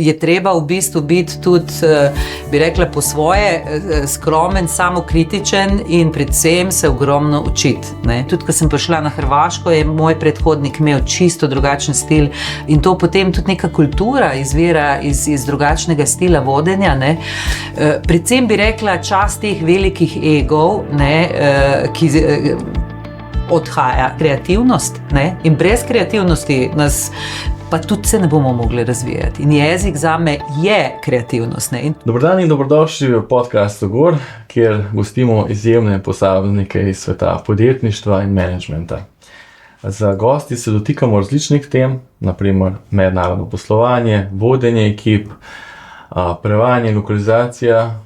je treba v bistvu biti tudi, bi rekla, po svoje skromen, samokritičen in predvsem se ogromno učiti. Tudi, ko sem prišla na Hrvaško, je moj predhodnik imel čisto drugačen stil in to potem tudi neka kultura izvira iz drugačnega stila vodenja. Predvsem bi rekla čast teh velikih egov, ki odhaja kreativnost, in brez kreativnosti nas pa tudi se ne bomo mogli razvijati. In jezik zame je kreativnost. Dober dan in dobrodošli v podcastu Gor, kjer gostimo izjemne posameznike iz sveta podjetništva in menedžmenta. Za gosti se dotikamo različnih tem, naprimer mednarodno poslovanje, vodenje ekip, prevajanje, lokalizacija,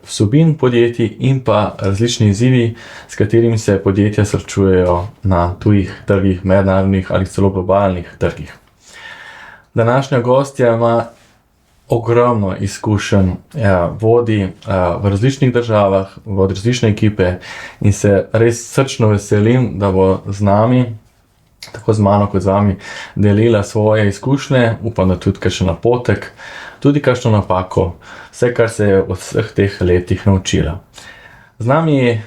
vsebin podjetij in pa različni izzivi, s katerimi se podjetja srečujejo na tujih trgih, mednarodnih ali celo globalnih trgih. Današnja gostja ima ogromno izkušenj, vodi v različnih državah, vodi različne ekipe in se res srčno veselim, da bo z nami, tako z mano kot z vami, delila svoje izkušnje, upam, da tudi kakšen napotek, tudi kakšno napako, vse, kar se je od vseh teh letih naučila. Z nami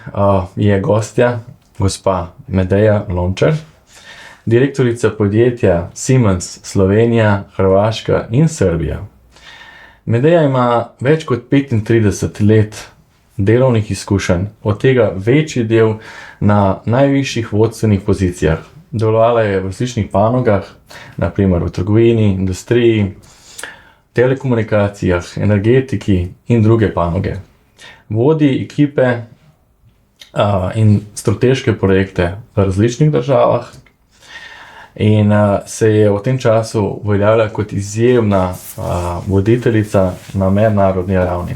je gostja, gospa Medeja Lončar, direktorica podjetja Siemens Slovenija, Hrvaška in Srbija. Medeja ima več kot 35 let delovnih izkušenj, od tega večji del na najvišjih vodstvenih pozicijah. Delovala je v različnih panogah, naprimer v trgovini, industriji, telekomunikacijah, energetiki in druge panoge. Vodi ekipe in strateške projekte v različnih državah in se je v tem času uveljavila kot izjemna voditeljica na mednarodni ravni.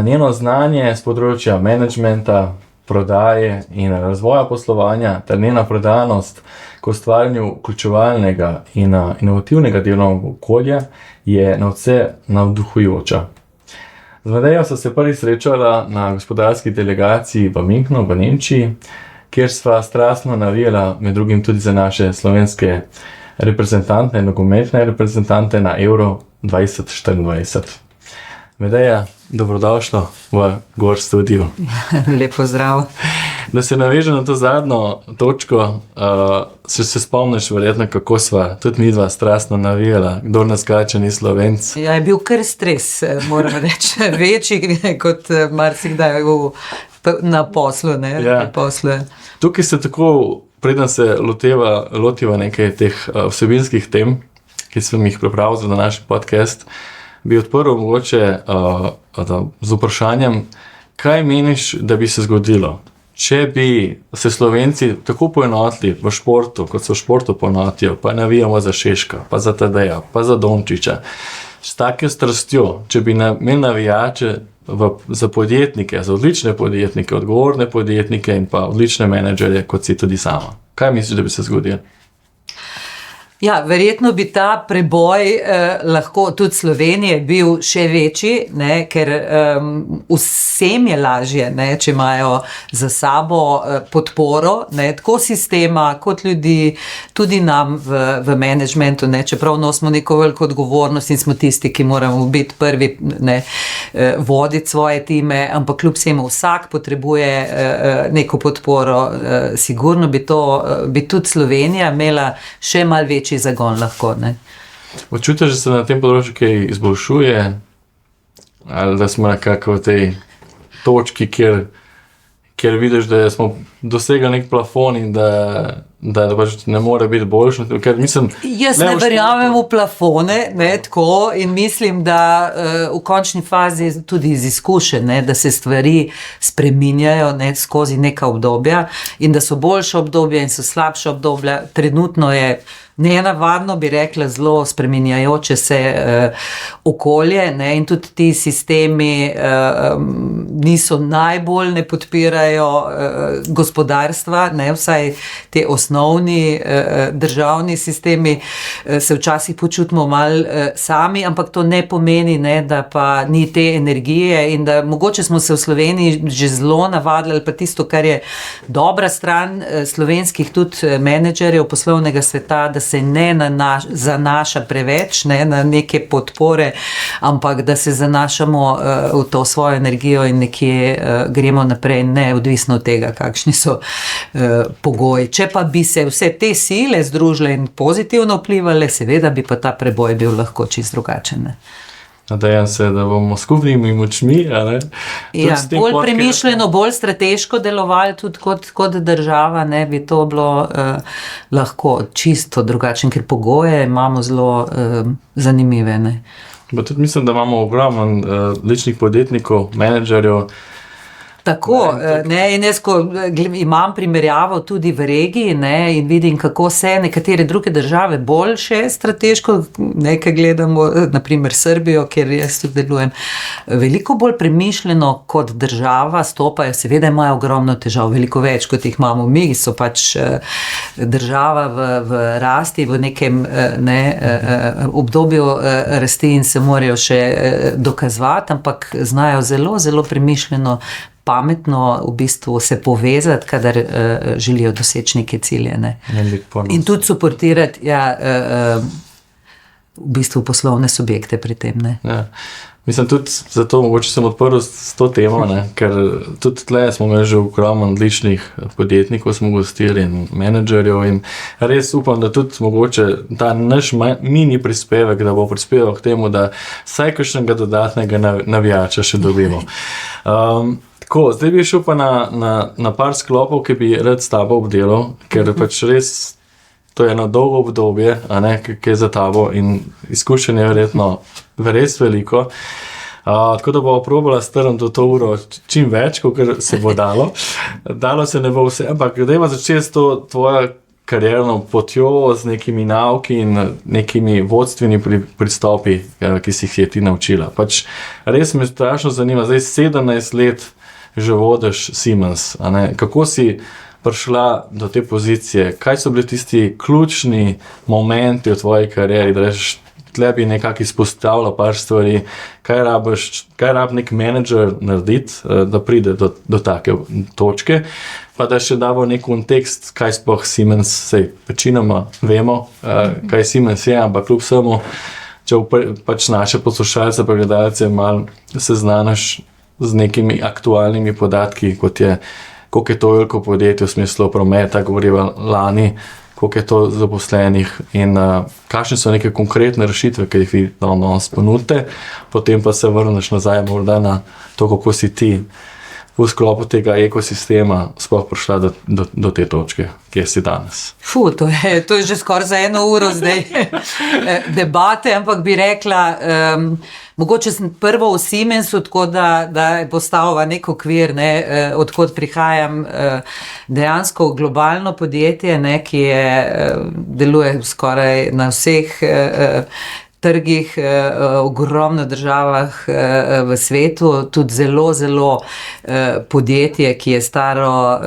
Njeno znanje z področja menedžmenta, prodaje in razvoja poslovanja ter njena predanost k ustvarjanju vključevalnega in inovativnega delovnega okolja je nadvse navduhujoča. Z Medejo so se prvi srečala na gospodarski delegaciji v Münchnu v Nemčiji, kjer sva strastno navijala med drugim tudi za naše slovenske reprezentante, nogometne reprezentante na Euro 2024. Medeja, dobrodošla v Gor studiu. Lepo zdrav. Da se navežem na to zadnjo točko, se spomniš verjetno, kako sva tudi midva strastno navijala, kdor nas kače ni Slovenc. Ja, je bil kar stres, moram reči, večji kot marsikdaj na poslu. Ja. Tukaj se tako, preden se lotiva nekaj teh vsebinskih tem, ki sem jih pripravil za naš podcast, bi odprl mogoče z vprašanjem, kaj meniš, da bi se zgodilo, če bi se Slovenci tako poenotili v športu, kot se v športu poenotijo, pa navijamo za Šeška, pa za Tadeja, pa za Dončiča, s takim strastjo, če bi imeli navijače za podjetnike, za odlične podjetnike, odgovorne podjetnike in pa odlične menedžerje, kot si tudi sama. Kaj misliš, da bi se zgodilo? Ja, verjetno bi ta preboj lahko tudi Slovenije bil še večji, ker vsem je lažje, če imajo za sabo podporo, tako sistema kot ljudi, tudi nam v menedžmentu, čeprav nosimo neko veliko odgovornost in smo tisti, ki moramo biti prvi, voditi svoje time, ampak kljub vsemu vsak potrebuje neko podporo. Sigurno bi tudi Slovenija imela še malo večji zagon lahko. Počutiš, da se na tem področju kaj izboljšuje? Ali da smo nekako v tej točki, kjer vidiš, da smo dosegli nek plafon in da pač ne more biti boljše? Jaz ne verjamem v plafone, tako, in mislim, da v končni fazi tudi iz izkušenj, da se stvari spreminjajo skozi neka obdobja in da so boljša obdobja in so slabša obdobja. Trenutno je nenavadno, bi rekla, zelo spreminjajoče se okolje, in tudi ti sistemi niso najbolj, ne podpirajo gospodarstva, vsaj te osnovne osnovni državni sistemi, se včasih počutimo malo sami, ampak to ne pomeni, ne, da pa ni te energije in da mogoče smo se v Sloveniji že zelo navadili, pa tisto, kar je dobra stran slovenskih tudi menedžerjev poslovnega sveta, da se ne zanaša preveč, ne, na neke podpore, ampak da se zanašamo v to svojo energijo in nekje gremo naprej, neodvisno od tega, kakšni so pogoji. Če pa bi se vse te sile združile in pozitivno vplivale, seveda bi pa ta preboj bil lahko čist drugačen. Ne? Nadejam se, da bomo skupnimi močmi, ja, bolj premišljeno, bolj strateško delovali tudi kot država, ne, bi to bilo lahko čisto drugačen, ker pogoje imamo zelo zanimive. Ne. Pa tudi mislim, da imamo ogromno ličnih podjetnikov, menedžerjev. Tako, ne, in jaz, ko imam primerjavo tudi v regiji, ne, in vidim, kako se nekatere druge države boljše strateško, nekaj gledamo, naprimer Srbijo, kjer jaz tudi delujem, veliko bolj premišljeno kot država stopajo, seveda imajo ogromno težav, veliko več, kot jih imamo mi, so pač država v rasti, v nekem obdobju rasti in se morajo še dokazovati, ampak znajo zelo, zelo premišljeno pametno v bistvu se povezati, kadar želijo doseči neke cilje. Ne. In tudi suportirati v bistvu poslovne subjekte pri tem. Ne. Ja. Mislim, tudi zato mogoče sem odprl s to temo, ne, ker tudi tle smo imeli že ogromno odličnih podjetnikov, smo gostili in menedžerjev in res upam, da tudi mogoče ta naš mini prispevek, da bo prispeval k temu, da vsaj kakšnega dodatnega navijača še dobimo. Tako, zdaj bi šel pa na par sklopov, ki bi rad s tabo obdelal, ker pač res to je eno dolgo obdobje, ki je za tabo in izkušenje je verjetno res veliko. Tako da bo probala strniti do to uro čim več, kot se bo dalo. Dalo se ne bo vse, ampak dajmo začeti s to tvojo karierno potjo, z nekimi nauki in nekimi vodstveni pristopi, ki si jih je ti naučila. Pač res me strašno zanima, zdaj 17 let že vodiš Siemens, kako si prišla do te pozicije, kaj so bili tisti ključni momenti v tvoji karieri, da rečeš, tle bi nekako izpostavila par stvari, kaj rabi nek menedžer narediti, da pride do take točke, pa da še davo nek kontekst, kaj sploh Siemens, sej večinoma vemo, kaj Siemens je, ampak kljub vsemu, če pač naše poslušalce pa gledalce malo seznaniš z nekimi aktualnimi podatki, koliko je to veliko podjetje v smislu prometa, govoriva lani, koliko je to zaposlenih in kakšne so neke konkretne rešitve, ki jih vi danes ponudite, potem pa se vrneš nazaj morda na to, kako si ti v sklopu tega ekosistema sploh prišla do te točke, kjer si danes. To je že skoraj za 1 uro zdaj debate, ampak bi rekla, mogoče sem prvo v Siemensu, tako da je postavila nek okvir, odkot prihajam, dejansko globalno podjetje, ki deluje skoraj na vseh trgih, ogromno državah v svetu, tudi zelo, zelo podjetje, ki je staro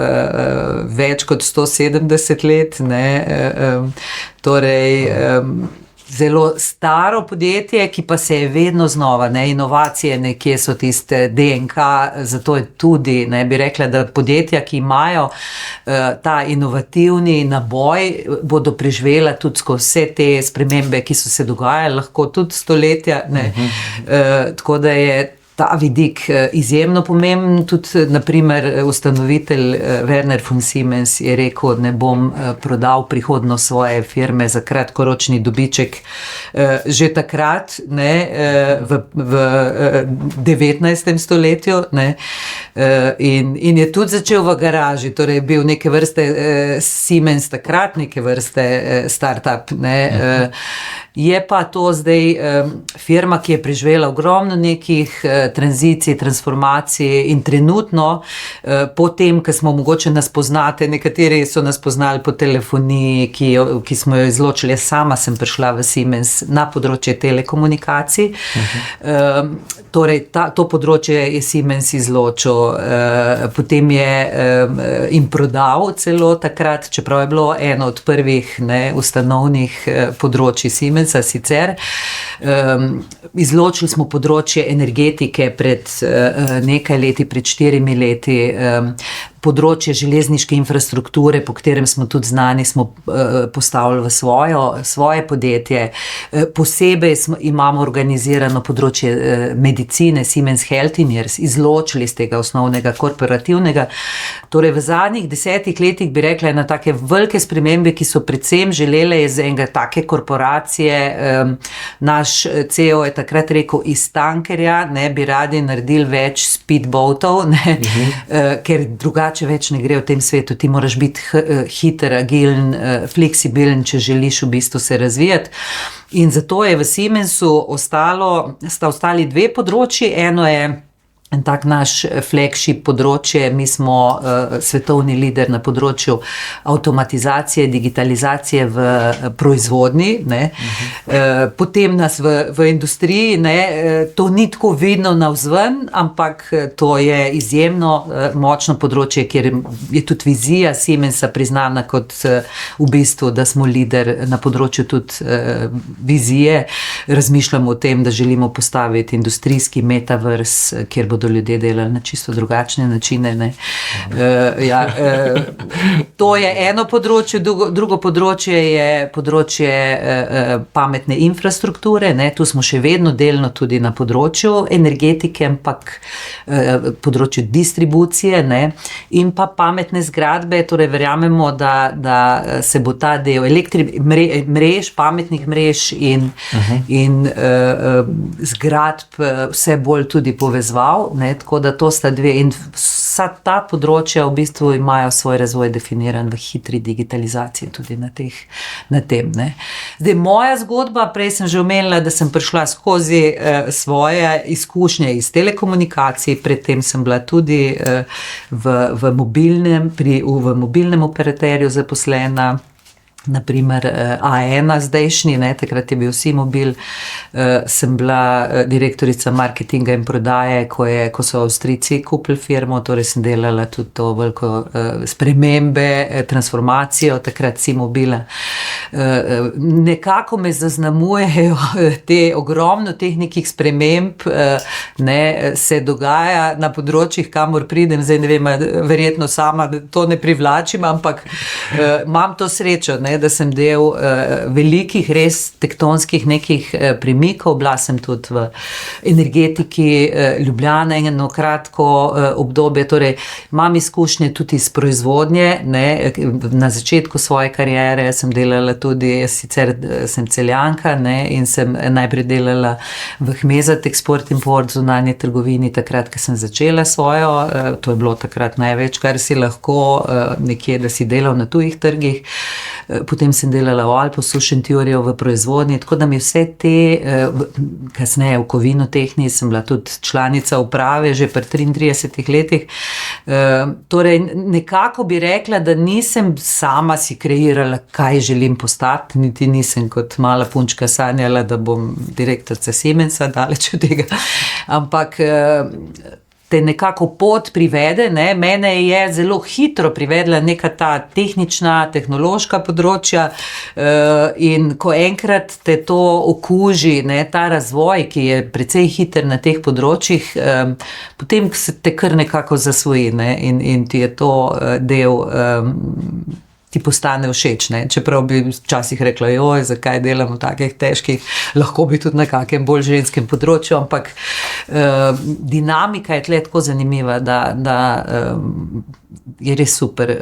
več kot 170 let, torej zelo staro podjetje, ki pa se je vedno znova, inovacije nekje so tiste DNK, zato je tudi, bi rekla, da podjetja, ki imajo ta inovativni naboj, bodo preživela tudi skozi vse te spremembe, ki so se dogajale, lahko tudi stoletja, tako da je ta vidik izjemno pomemben, tudi naprimer ustanovitelj Werner von Siemens je rekel, ne bom prodal prihodnost svoje firme za kratkoročni dobiček že takrat, v 19. stoletju, in je tudi začel v garaži, torej je bil neke vrste Siemens takrat, neke vrste startup, Je pa to zdaj firma, ki je preživela ogromno nekih tranzicij, transformacij in trenutno, potem, ko smo mogoče nas poznate, nekateri so nas poznali po telefoniji, ki smo jo izločili, sama sem prišla v Siemens na področje telekomunikacij. Torej, to področje je Siemens izločil, potem je in prodal celo takrat, čeprav je bilo eno od prvih ustanovnih področji Siemensa sicer. Izločili smo področje energetike pred nekaj leti, pred 4 leti, področje železniške infrastrukture, po katerem smo tudi znani, smo postavili v svoje podjetje. Posebej imamo organizirano področje medicine, Siemens Healthineers, izločili z tega osnovnega korporativnega. Torej v zadnjih 10 letih bi rekla na take velike spremembe, ki so predvsem želele iz enega take korporacije. Naš CEO je takrat rekel, iz tankerja bi radi naredili več speedboatov, ker drugače več ne gre v tem svetu. Ti moraš biti hiter, agilen, fleksibilen, če želiš v bistvu se razvijati. In zato je v Siemensu sta ostali 2 področji. Eno je en tak naš flagship področje, mi smo svetovni lider na področju avtomatizacije, digitalizacije v proizvodnji. Potem nas v industriji, to ni tako vidno navzven, ampak to je izjemno močno področje, kjer je tudi vizija Siemensa priznana kot v bistvu, da smo lider na področju tudi vizije. Razmišljamo o tem, da želimo postaviti industrijski metaverse, kjer bodo ljudje delali na čisto drugačne načine. To je eno področje, drugo področje je področje pametne infrastrukture. Tu smo še vedno delno tudi na področju energetike, ampak področju distribucije in pa pametne zgradbe. Torej verjamemo, da se bo ta del mrež, pametnih mrež in zgradb vse bolj tudi povezval. Tako da to sta 2 in vsa ta področja v bistvu imajo svoj razvoj definiran v hitri digitalizaciji tudi na tem. Zdaj, moja zgodba, prej sem že omenila, da sem prišla skozi svoje izkušnje iz telekomunikacij, predtem sem bila tudi v mobilnem operaterju zaposlena, naprimer A1 zdajšnji, takrat je bil Simobil, sem bila direktorica marketinga in prodaje, ko so Avstrijci kupili firmo, torej sem delala tudi to veliko spremembe, transformacijo takrat Simobila. Nekako me zaznamujejo te ogromno teh nekih sprememb, se dogaja na področjih, kamor pridem, zdaj ne vem, verjetno sama to ne privlačim, ampak imam to srečo, da sem del velikih, res tektonskih nekih premikov. Bila sem tudi v energetiki Ljubljana eno kratko obdobje, torej imam izkušnje tudi iz proizvodnje. Na začetku svoje kariere sem delala tudi, sicer sem Celjanka, in sem najprej delala v Hmezat Export Import, zunanje trgovini, takrat, ko sem začela svojo, to je bilo takrat največ, kar si lahko nekje, da si delal na tujih trgih. Potem sem delala v Alposu Šentjurju v proizvodnji, tako da mi vse te, kasneje v Kovinotehni sem bila tudi članica uprave, že pri 33 letih. Torej, nekako bi rekla, da nisem sama si kreirala, kaj želim postati, niti nisem kot mala punčka sanjala, da bom direktorica Siemensa, daleč od tega, ampak te nekako pot privede, mene je zelo hitro privedla neka ta tehnična, tehnološka področja in ko enkrat te to okuži, ta razvoj, ki je precej hiter na teh področjih, potem se te kar nekako zasvoji in ti je to del, ti postane všeč, čeprav bi včasih rekla, zakaj delam v takih težkih, lahko bi tudi na kakem bolj ženskem področju, ampak dinamika je tle tako zanimiva, da je res super,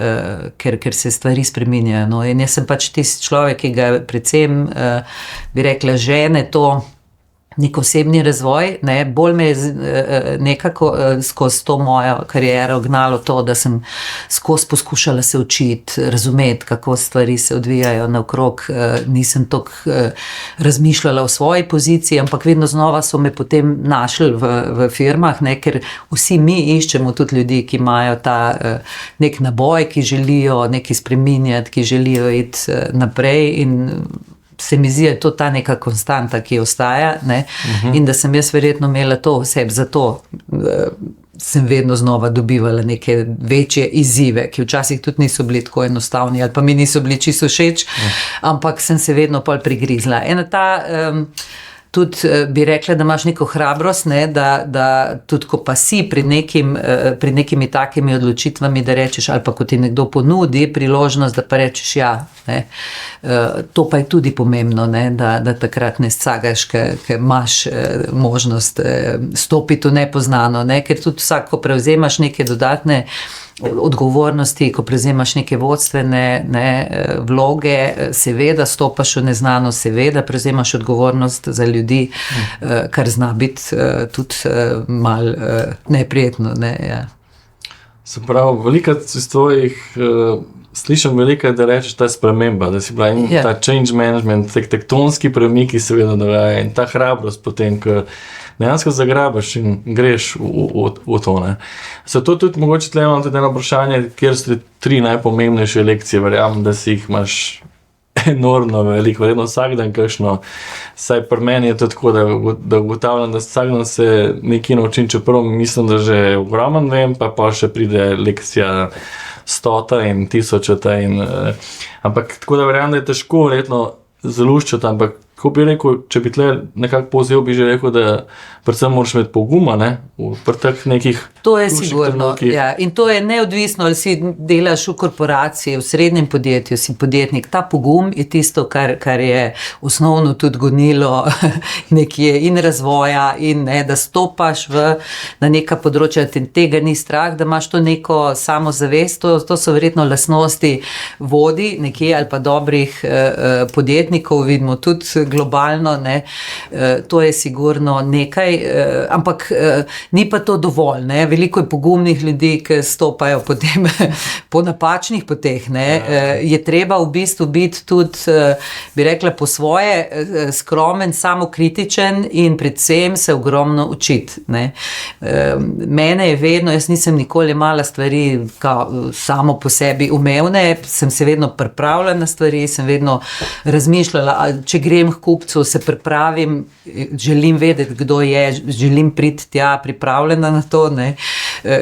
ker se stvari spreminjajo. In jaz sem pač tisti človek, ki ga predvsem, bi rekla, žene to nek osebni razvoj, ne, bolj me je nekako skozi to mojo kariero gnalo to, da sem skozi poskušala se učiti, razumeti, kako stvari se odvijajo naokrog, nisem toliko razmišljala o svoji poziciji, ampak vedno znova so me potem našli v firmah, ne, ker vsi mi iščemo tudi ljudi, ki imajo ta nek naboj, ki želijo nekaj spreminjati, ki želijo iti naprej in se mi zdi, da je to ta neka konstanta, ki ostaja, ne? In da sem jaz verjetno imela to v sebi, zato sem vedno znova dobivala neke večje izzive, ki včasih tudi niso bili tako enostavni ali pa mi niso bili čisto všeč, ampak sem se vedno pol prigrizla. Ena ta tudi bi rekla, da imaš neko hrabrost, ne, da tudi ko pa si pred nekimi takimi odločitvami, da rečeš, ali pa ko ti nekdo ponudi priložnost, da pa rečeš ja. Ne. To pa je tudi pomembno, ne, da takrat ne scagaš, ker imaš možnost stopiti v nepoznano, ne, ker tudi vsak, ko prevzemaš neke dodatne odgovornosti, ko prevzemaš neke vodstvene vloge, seveda stopaš v neznano, seveda prevzemaš odgovornost za ljudi, kar zna biti tudi malo neprijetno. Ne, ja. Se pravi, veliko iz tvojih slišam veliko, da rečeš ta sprememba, da si pravi ta change management, tektonski premiki seveda dogaja in ta hrabrost potem, ko dejansko zagrabaš in greš v to. Ne. So to tudi mogoče tle imam tudi eno vprašanje, kjer so 3 najpomembnejše lekcije, verjamem, da si jih imaš enormno veliko, verjetno vsak dan kakšno. Saj pri meni je to tako, da ugotavljam, da vsak dan se nekaj naučim, čeprav mislim, da že ogromen vem, pa še pride lekcija 100 in 1000, ampak tako da verjamem, da je težko verjetno zaluščati, ampak ko bi rekel, če bi tle nekako povzel, bi že rekel, da predvsem moraš imeti poguma, ne, v teh nekih. To je sigurno, ja. In to je neodvisno, ali si delaš v korporaciji, v srednjem podjetju, si podjetnik. Ta pogum je tisto, kar je osnovno tudi gonilo nekje in razvoja in ne, da stopaš na neka področja, tega ni strah, da imaš to neko samozavest, to so verjetno lastnosti vodi nekje ali pa dobrih podjetnikov, vidimo tudi globalno, ne, to je sigurno nekaj, ampak ni pa to dovolj, ne, veliko je pogumnih ljudi, ki stopajo potem po napačnih poteh, ne, je treba v bistvu biti tudi, bi rekla, po svoje skromen, samokritičen in predvsem se ogromno učiti, ne. Mene je vedno, jaz nisem nikoli imala stvari samo po sebi umevne, sem se vedno pripravljala na stvari, sem vedno razmišljala, če grem k kupcu, se pripravim, želim vedeti, kdo je, želim priti tja pripravljena na to, ne.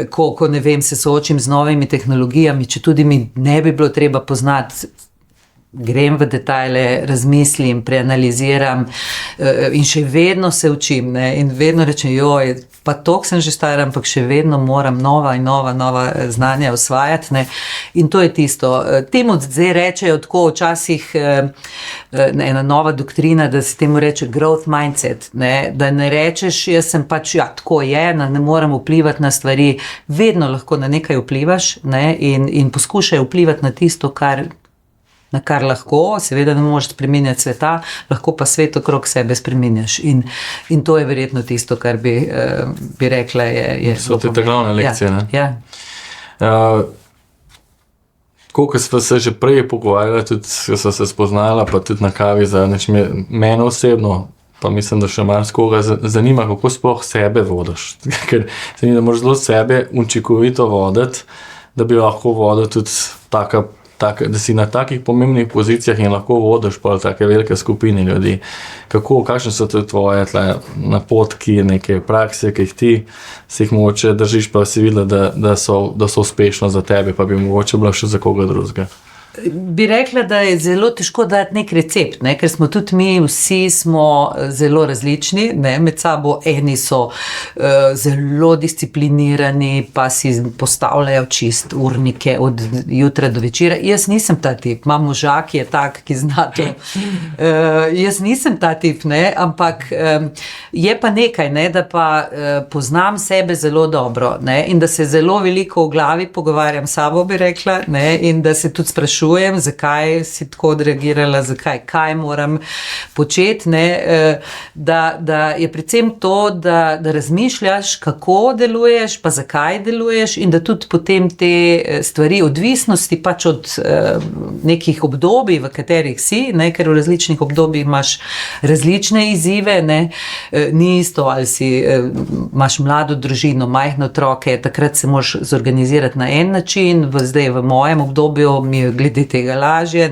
Ko ne vem, se soočim z novimi tehnologijami, če tudi mi ne bi bilo treba poznati, grem v detajle, razmislim, preanaliziram in še vedno se učim, ne, in vedno rečem, joj, pa toliko sem že stara, ampak še vedno moram nova znanja osvajati, ne, in to je tisto. Temu zdaj rečejo tako včasih ena nova doktrina, da se temu reče growth mindset, ne, da ne rečeš, jaz sem pač, ja, tako je, ne morem vplivati na stvari, vedno lahko na nekaj vplivaš, ne, in poskušaj vplivati na tisto, na kar lahko, seveda ne možeš spreminjati sveta, lahko pa svet okrog sebe spreminjaš. In to je verjetno tisto, kar bi rekla, je so te glavne lekcije, ne? Ja. Tako, ko smo se že prej pogovarjali, tudi so se spoznala, pa tudi na kavi za mene osebno, pa mislim, da še marskoga zanima, kako sploh sebe vodiš. Ker se ni, da moraš zelo sebe učinkovito voditi, da bi lahko vodil tudi da si na takih pomembnih pozicijah in lahko vodiš pa take velike skupine ljudi. Kakšne so tvoje napotki, neke prakse, ki jih ti si jih mogoče držiš, pa si videla, da so uspešno za tebe, pa bi mogoče bila še za koga drugega? Bi rekla, da je zelo težko dati nek recept, ne? Ker smo tudi mi, vsi smo zelo različni, ne? Med sabo eni so zelo disciplinirani, pa si postavljajo čist urnike od jutra do večera. Jaz nisem ta tip, imam moža, ki je tak, ki zna to. Jaz nisem ta tip, ne? Ampak je pa nekaj, ne? Da pa poznam sebe zelo dobro, ne? In da se zelo veliko v glavi pogovarjam s sabo, bi rekla, ne? In da se tudi sprašujem, sprašujem, zakaj si tako odreagirala, kaj moram početi, da je predvsem to, da razmišljaš, kako deluješ, pa zakaj deluješ in da tudi potem te stvari, odvisnosti pač od nekih obdobij, v katerih si, ker v različnih obdobjih imaš različne izzive, ni isto, ali imaš mlado družino, majhne otroke, takrat se moraš zorganizirati na en način, zdaj v mojem obdobju mi je glede tega lažje,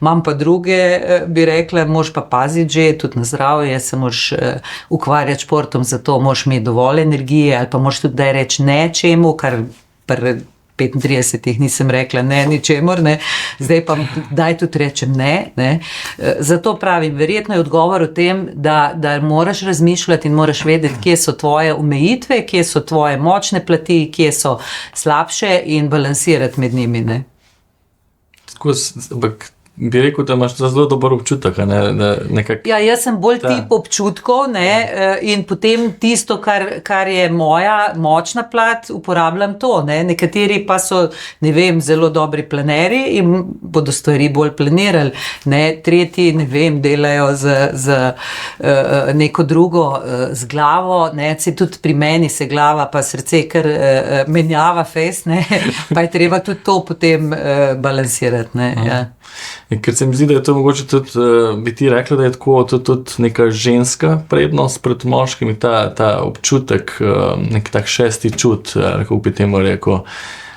imam pa druge, bi rekla, moraš pa paziti že, tudi na zdravje, se moraš ukvarjati športom, zato moraš imeti dovolj energije, ali pa moraš tudi daj reči nečemu, kar pri 35 nisem rekla ne ničemur, zdaj pa daj tudi rečem ne. Zato pravim, verjetno je odgovor v tem, da moraš razmišljati in moraš vedeti, kje so tvoje omejitve, kje so tvoje močne plati, kje so slabše in balansirati med njimi. Ampak bi rekel, da imaš zelo dober občutek. Ja, jaz sem bolj tip občutkov in potem tisto, kar je moja močna plat, uporabljam to. Nekateri pa so, zelo dobri planerji in bodo stvari bolj planirali. Tretji, delajo z neko drugo, z glavo. Tudi pri meni se glava pa srce kar menjava fest, pa je treba tudi to potem balansirati. Ja. Ker se mi zdi, da je to mogoče tudi, bi ti rekla, da je tako tudi neka ženska prednost pred moškimi, ta občutek, nek tak šesti čut, kako bi temu rekel,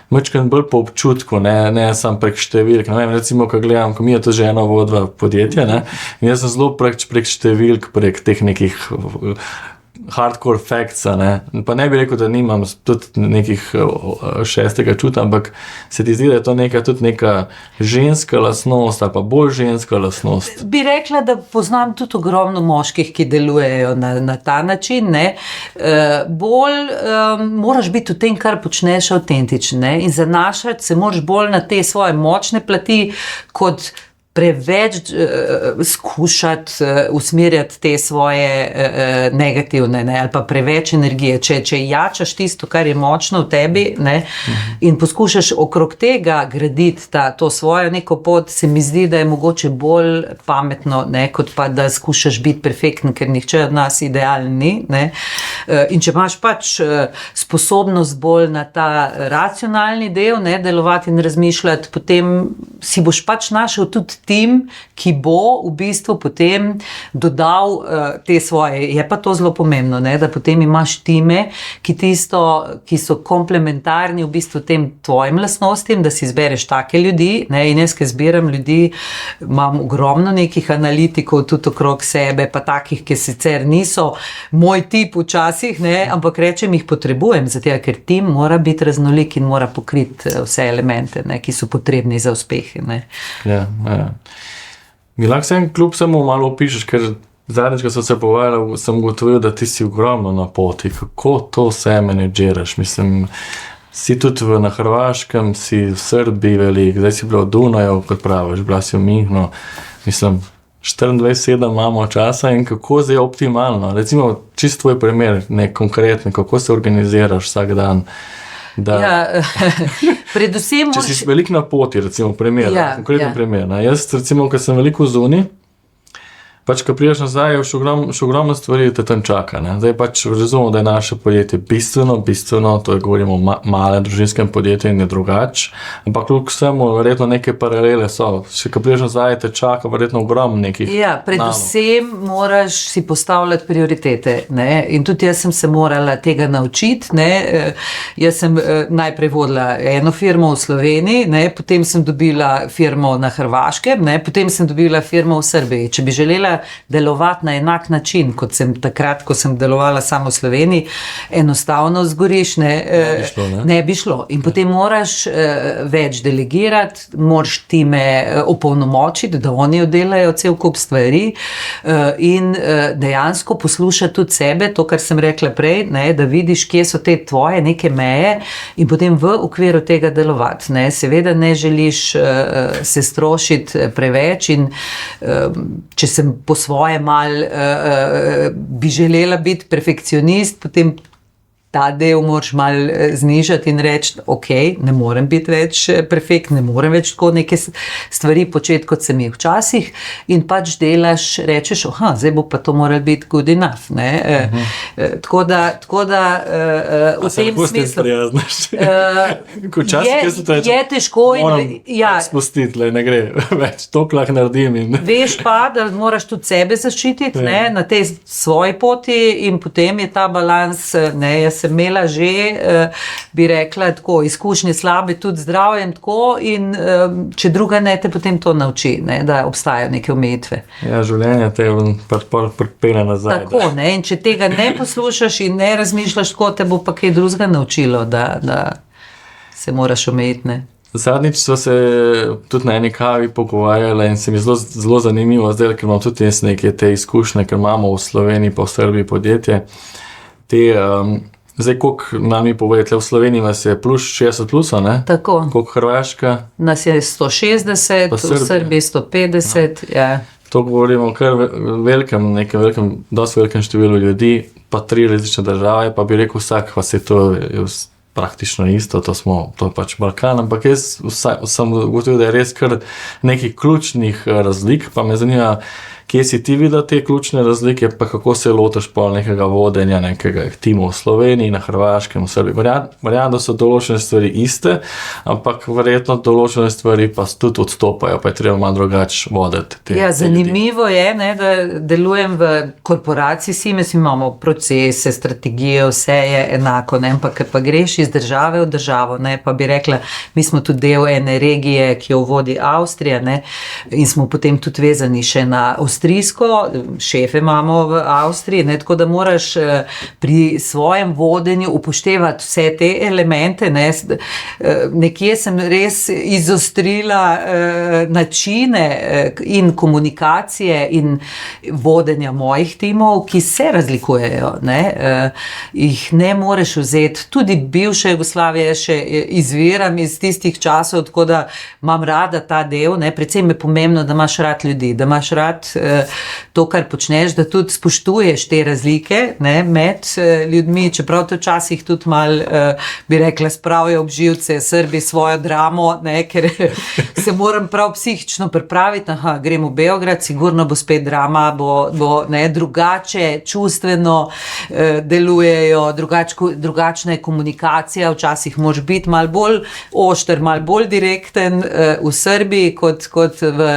mačkan bolj po občutku, ne sam prek številk. Recimo, ko gledam, ko mi je to že eno vodva podjetja, in jaz sem zelo prek številk, prek teh nekih hardcore facts, pa ne bi rekel, da nimam tudi nekih šestega čuta, ampak se ti zdi, da je to tudi neka ženska lastnost ali pa bolj ženska lastnost. Bi rekla, da poznam tudi ogromno moških, ki delujejo na ta način, bolj moraš biti v tem, kar počneš, avtentičen, in zanašati se moraš bolj na te svoje močne plati, kot preveč skušati usmerjati te svoje negativne, ali pa preveč energije. Če jačaš tisto, kar je močno v tebi, in poskušaš okrog tega graditi to svojo neko pot, se mi zdi, da je mogoče bolj pametno, kot pa da skušaš biti perfekten, ker nihče od nas idealen ni. In če imaš pač sposobnost bolj na ta racionalni del, delovati in razmišljati, potem si boš pač našel tudi tim, ki bo v bistvu potem dodal te svoje. Je pa to zelo pomembno, da potem imaš time, ki so komplementarni v bistvu tem tvojim lastnostim, da si izbereš take ljudi, in jaz, ki zbiram ljudi, imam ogromno nekih analitikov tudi okrog sebe, pa takih, ki sicer niso moj tip včasih, ampak rečem, jih potrebujem, zato ker tim mora biti raznolik in mora pokriti vse elemente, ki so potrebni za uspehe. Ja. Mi lahko se en klub samo malo opišeš, ker zadnjič, ko sem se pogovarjal, sem ugotovil, da ti si ogromno na poti. Kako to vse menedžiraš? Mislim, si tudi na Hrvaškem, si v Srbiji velik, zdaj si bila v Dunaju, kot praviš, bila si v Münchnu. Mislim, 24/7 imamo časa in kako zdaj optimalno? Recimo, čisto tvoj primer, nek konkretni, kako se organiziraš vsak dan? Predvsem če si veliko na poti, recimo konkreten primer. Jaz recimo, ko sem veliko zunaj, pač, ko prideš nazaj, še ogromno stvari te tam čaka. Zdaj pač razumemo, da je naše podjetje bistveno, to je, govorimo o malem družinskem podjetju in je drugače, ampak kljub vsemu verjetno neke paralele so. Še ko prideš nazaj, te čaka verjetno ogromno nekih predvsem moraš si postavljati prioritete. In tudi jaz sem se morala tega naučiti. Jaz sem najprej vodila eno firmo v Sloveniji, potem sem dobila firmo na Hrvaškem, potem sem dobila firmo v Srbiji. Če bi želela delovati na enak način, kot sem takrat, ko sem delovala samo v Sloveniji, enostavno zgoriš, ne bi šlo. In potem moraš več delegirati, moraš time opolnomočiti, da oni oddelajo cel kup stvari in dejansko poslušati tudi sebe, to, kar sem rekla prej, da vidiš, kje so te tvoje neke meje in potem v okviru tega delovati. Seveda ne želiš se strošiti preveč in če sem po svoje bi želela biti perfekcionist, potem ta del moraš malo znižati in reči, ok, ne morem biti več perfekt, ne morem več tako neke stvari početi, kot sem jih včasih, in pač delaš, rečeš, zdaj bo pa to moralo biti good enough. Tako da v tem smislu je težko spustiti, ne gre več, toliko lahko naredim. Veš pa, da moraš tudi sebe zaščititi na tej svoji poti in potem je ta balans, jaz sem imela že, bi rekla, tako, izkušnje slabe, tudi zdravje in tako, in če druga ne, te potem to nauči, da obstajajo neke omejitve. Ja, življenje te pripelje nazaj. Tako, in če tega ne poslušaš in ne razmišljaš tako, te bo pa kaj drugega naučilo, da se moraš omejiti. Zadnjič so se tudi na eni kavi pogovarjali in se mi zelo zanimivo zdaj, ker imam tudi neke te izkušnje, ker imamo v Sloveniji pa v Srbiji podjetje. Zdaj, koliko nam mi povedete, v Sloveniji vas je plus 60+, ne? Tako. Koliko Hrvaška? Nas je 160, v Srbiji 150, ja. To govorimo o kar dosti velikem številu ljudi, pa 3 različne države, pa bi rekel vsak, pa se to je praktično isto, to je pač Balkan, ampak jaz sem ugotovil, da je res kar nekaj ključnih razlik, pa me zanima, kje si ti videl te ključne razlike, pa kako se lotiš pol nekega vodenja, nekega tima v Sloveniji, na Hrvaškem, v Srbiji. Verjamem, da so določene stvari iste, ampak verjetno določene stvari pa tudi odstopajo, pa je treba malo drugače voditi te ljudi. Zanimivo je, da delujem v korporaciji Siemens, imamo procese, strategije, vse je enako, ampak pa greš iz države v državo, pa bi rekla, mi smo tudi del ene regije, ki jo vodi Avstrija, in smo potem tudi vezani še na avstrijsko, šefe imamo v Avstriji, tako da moraš pri svojem vodenju upoštevati vse te elemente. Nekje sem res izostrila načine in komunikacije in vodenja mojih timov, ki se razlikujejo. Jih ne moreš vzeti. Tudi bivše Jugoslavije še izviram iz tistih časov, tako da imam rada ta del. Predvsem je pomembno, da imaš rad ljudi, da imaš rad to, kar počneš, da tudi spoštuješ te razlike med ljudmi, čeprav to včasih tudi malo, bi rekla, spravijo ob živce Srbi svojo dramo, ker se moram prav psihično pripraviti, grem v Beograd, sigurno bo spet drama, bo drugače, čustveno delujejo, drugačna je komunikacija, včasih moraš biti malo bolj ošter, malo bolj direkten v Srbiji kot v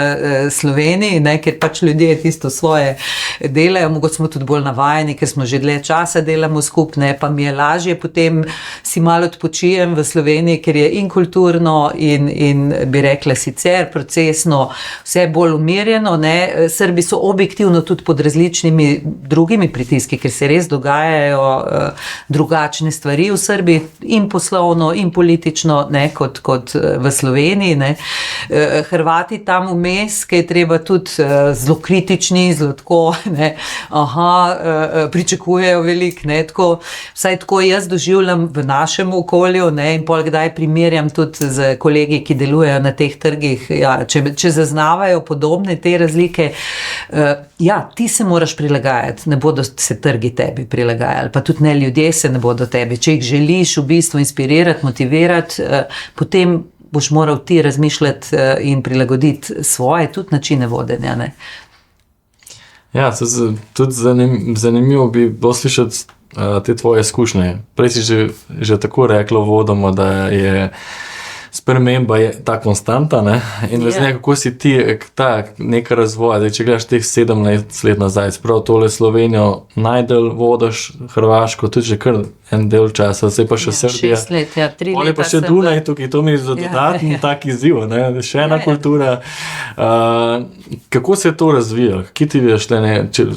Sloveniji, ker pač ljudje tisto svoje delajo, mogoče smo tudi bolj navajeni, ker smo že dlje časa delamo skupaj, pa mi je lažje potem si malo odpočijem v Sloveniji, ker je in kulturno in bi rekla sicer procesno vse bolj umirjeno. Srbi so objektivno tudi pod različnimi drugimi pritiski, ker se res dogajajo drugačne stvari v Srbiji, in poslovno, in politično, kot v Sloveniji. Hrvati tam vmes, ki je treba tudi zelo kritični, zelo tako, pričakujejo veliko, vsaj tako jaz doživljam v našem okolju, in pol kdaj primerjam tudi z kolegi, ki delujejo na teh trgih, če zaznavajo podobne te razlike, ti se moraš prilagajati, ne bodo se trgi tebi prilagajali, pa tudi ne ljudje se ne bodo tebi, če jih želiš v bistvu inspirirati, motivirati, potem boš moral ti razmišljati in prilagoditi svoje tudi načine vodenja. Ja, tudi zanimivo bi bilo slišati te tvoje izkušnje. Prej si že tako rekla vodoma, da je sprememba je ta konstanta, in yeah. Kako si ti ta neka razvoja, zdaj, če gledaš teh 17 let nazaj, sprav tole Slovenijo, najdel vodiš Hrvaško, tudi že kar en del časa, zdaj pa še Srbija. 6 let, 3 leta. Pa še Dunaj tukaj, to mi je za dodatni tak izziv, še ena kultura. Kako se je to razvijalo? Kje ti vidiš,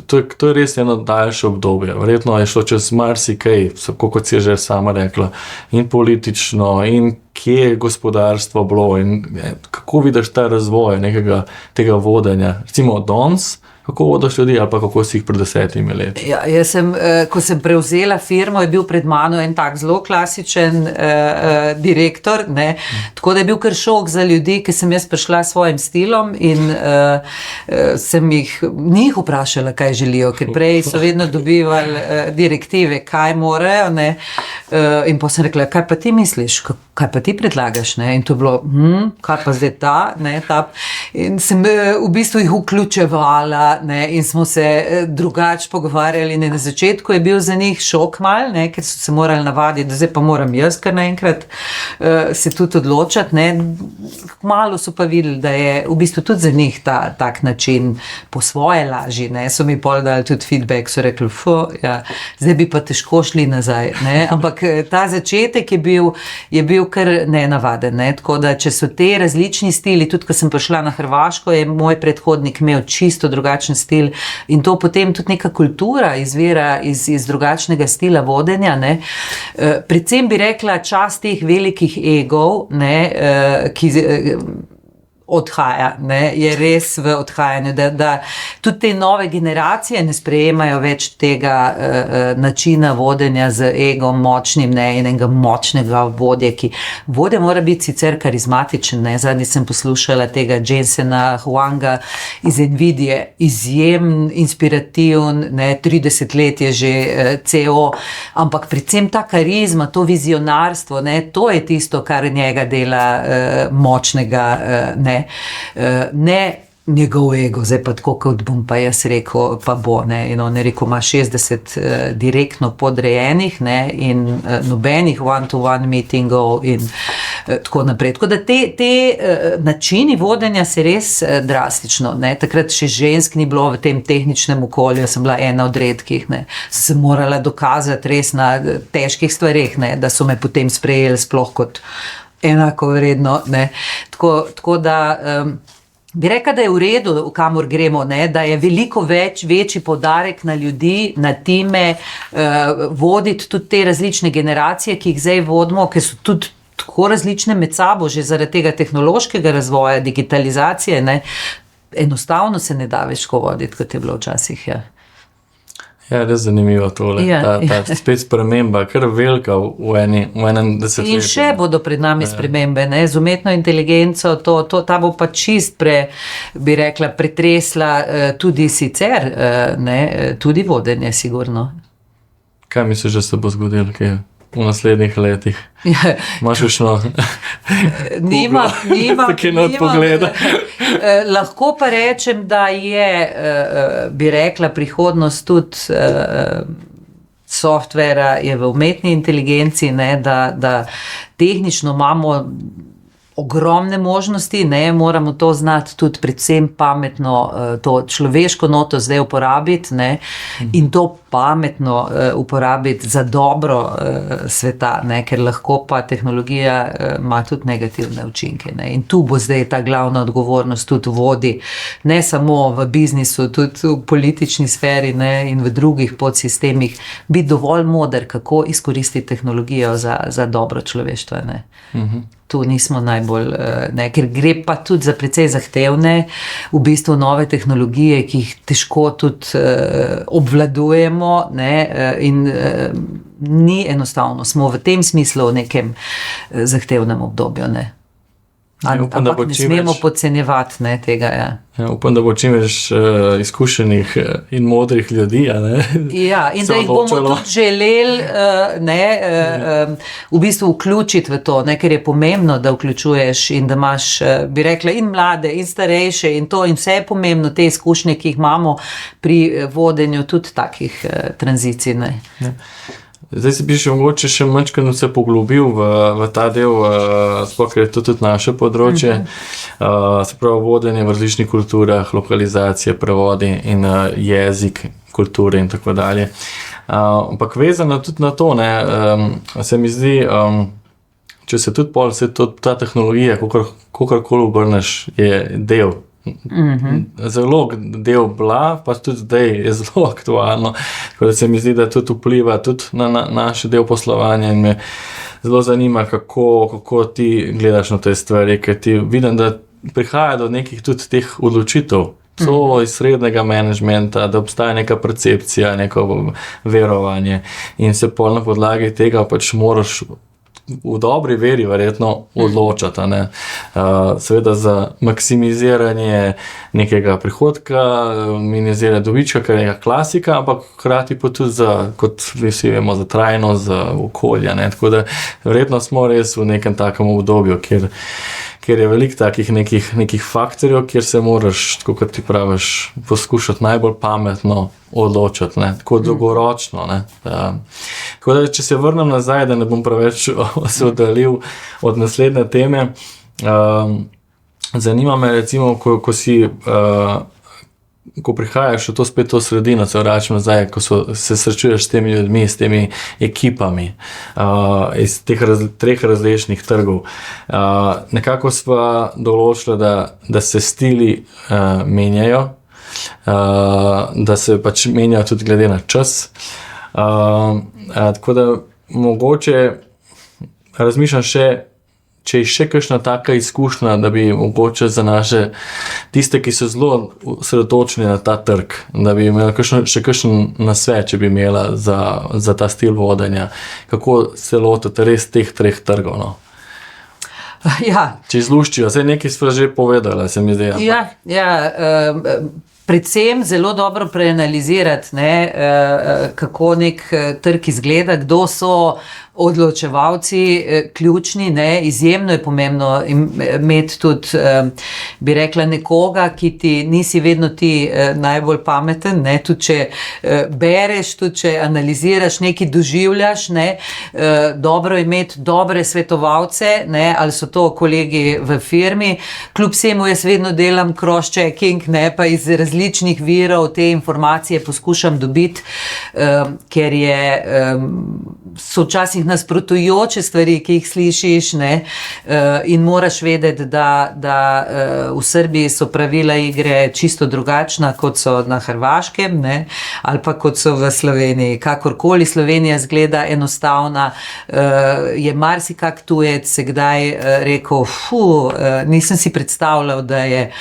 to je res eno daljše obdobje, verjetno je šlo čez marsikaj, kot si je že sama rekla, in politično, in kje je gospodarstvo bilo in kako vidiš ta razvoj nekega tega vodenja. Recimo danes, kako vodiš ljudi ali pa kako si jih pred 10 leti? Ja, jaz sem, ko sem prevzela firmo, je bil pred mano en tak zelo klasičen direktor, ne? Tako da je bil kar šok za ljudi, ki sem jaz prišla s svojim stilom in sem njih vprašala, kaj želijo, ker prej so vedno dobivali direktive, kaj morajo, ne? In pa sem rekla, kaj pa ti misliš, kaj pa ti predlagaš, ne? In to je bilo, kaj pa zdaj ta, in sem v bistvu jih vključevala, ne, in smo se drugače pogovarjali. Na začetku je bil za njih šok mal, ne, ker so se morali navaditi, da zdaj pa moram jaz kar naenkrat se tudi odločati. Ne. Malo so pa videli, da je v bistvu tudi za njih tak način po svoje lažji. Ne. So mi pol dali tudi feedback, so rekli, ja, zdaj bi pa težko šli nazaj. Ne. Ampak ta začetek je bil kar nenavaden. Ne. Tako da, če so te različni stili, tudi ko sem prišla na Hrvaško, je moj predhodnik imel čisto drugačen stil in to potem tudi neka kultura izvira iz drugačnega stila vodenja. Ne. Predvsem bi rekla čast teh velikih egov, ne, ki odhaja, ne, je res v odhajanju, da tudi te nove generacije ne sprejemajo več tega načina vodenja z egom močnim, ne, enega močnega vodja, vodja mora biti sicer karizmatičen, ne, zadnji sem poslušala tega Jensena Huanga iz Nvidie, izjemen, inspirativen, ne, 30 let je že CEO, ampak predvsem ta karizma, to vizionarstvo, ne, to je tisto, kar njega dela močnega, ne njegov ego, zdaj pa tako, kot bom pa jaz rekel, pa bo, ne, in on je rekel, ima 60 direktno podrejenih, ne, in nobenih one-to-one meetingov in tako naprej. Tako da te načini vodenja se res drastično, ne, takrat še žensk ni bilo v tem tehničnem okolju, sem bila ena od redkih, ne, sem se morala dokazati res na težkih stvareh, ne, da so me potem sprejeli sploh kot enako vredno, ne, tako da bi rekla, da je v redu, kamor gremo, ne, da je veliko večji poudarek na ljudi, na time, voditi tudi te različne generacije, ki jih zdaj vodimo, ker so tudi tako različne med sabo, že zaradi tega tehnološkega razvoja, digitalizacije, ne, enostavno se ne da več voditi, kot je bilo včasih, ja. Ja, res zanimivo tole, ta spet sprememba, kar velika v enem desetletju. In še bodo pred nami spremembe, ne, z umetno inteligenco, ta bo pa čist bi rekla, pretresla tudi sicer, ne, tudi vodenje, sigurno. Kaj misliš, da se bo zgodilo, kaj v naslednjih letih? Imaš ušno Nimam pogleda. Lahko pa rečem, da je, bi rekla, prihodnost tudi softvera je v umetni inteligenci, ne, da tehnično imamo ogromne možnosti, ne, moramo to znati tudi predvsem pametno, to človeško noto zdaj uporabiti, ne, in to pametno uporabiti za dobro sveta, ne, ker lahko pa tehnologija ima tudi negativne učinke, ne, in tu bo zdaj ta glavna odgovornost tudi vodi, ne samo v biznisu, tudi v politični sferi, ne, in v drugih podsistemih, biti dovolj moder, kako izkoristiti tehnologijo za dobro človeštva, ne. Tu nismo najbolj, ne, ker gre pa tudi za precej zahtevne, v bistvu nove tehnologije, ki jih težko tudi obvladujemo, ne, in ni enostavno, smo v tem smislu v nekem zahtevnem obdobju, ne. Ampak ne smemo podcenjevati, ne, tega, ja. Upam, da bo čim več izkušenih in modrih ljudi, ne. Ja, in da jih bomo tudi želeli, v bistvu vključiti v to, ne, ker je pomembno, da vključuješ in da imaš, bi rekla, in mlade, in starejše in to, in vse je pomembno, te izkušnje, ki jih imamo pri vodenju tudi takih tranzicij, ne. Ja. Zdaj si bi mogoče še manjkrat se poglobil v ta del, sploh ker je to tudi naše področje, se pravi vodenje v različnih kulturah, lokalizacije, prevodi in jezik, kulture in tako dalje. Ampak vezano tudi na to, ne, se mi zdi, če se tudi ta tehnologija, kakorkoli obrneš, je del. Zelo del bila, pa tudi zdaj je zelo aktualno, tako da se mi zdi, da tudi vpliva tudi na naš del poslovanja in me zelo zanima, kako ti gledaš na te stvari, ker ti vidim, da prihaja do nekih tudi teh odločitev, so iz srednjega menedžmenta, da obstaja neka percepcija, neko verovanje in se pol na podlagi tega pač moraš v dobri veri verjetno odločati, ne. Seveda za maksimiziranje nekega prihodka, minimiziranje dobička, kar je neka klasika, ampak hkrati pa tudi za, kot vsi vemo, za trajnost, za okolje, ne. Tako da verjetno smo res v nekem takem obdobju, kjer je veliko takih nekih faktorjev, kjer se moraš, tako kot ti praviš, poskušati najbolj pametno odločiti, ne, tako dolgoročno, ne. Tako da, če se vrnem nazaj, da ne bom preveč se oddaljil od naslednje teme, zanima me recimo, ko prihajaš v to spet to sredino, se vračam nazaj, ko se srečuješ s temi ljudmi, s temi ekipami iz teh treh različnih trgov. Nekako sva določila, da se stili menjajo, da se pač menjajo tudi glede na čas. Tako da mogoče razmišljam če je še kakšna taka izkušnja, da bi mogoče za naše tiste, ki so zelo osredotočeni na ta trg, da bi imela še kakšen nasvet, če bi imela za ta stil vodenja, kako se lotiti res teh treh trgov, no. Ja. Če izluščijo, zdaj nekaj sva že povedala, se mi zdi. Predvsem zelo dobro preanalizirati, ne, kako nek trg izgleda, kdo so odločevalci ključni, ne, izjemno je pomembno imeti tudi, bi rekla, nekoga, ki ti nisi vedno ti najbolj pameten, ne, tudi če bereš, tudi če analiziraš, nekaj doživljaš, ne, dobro je imeti dobre svetovalce, ne, ali so to kolegi v firmi, kljub vsemu jaz vedno delam cross-checking, ne, pa iz različnih virov te informacije poskušam dobiti, ker so včasih nasprotujoče stvari, ki jih slišiš, ne, in moraš vedeti, da v Srbiji so pravila igre čisto drugačna, kot so na Hrvaškem, ne, ali pa kot so v Sloveniji. Kakorkoli Slovenija zgleda enostavna, je marsikak tujec se kdaj rekel, nisem si predstavljal, da je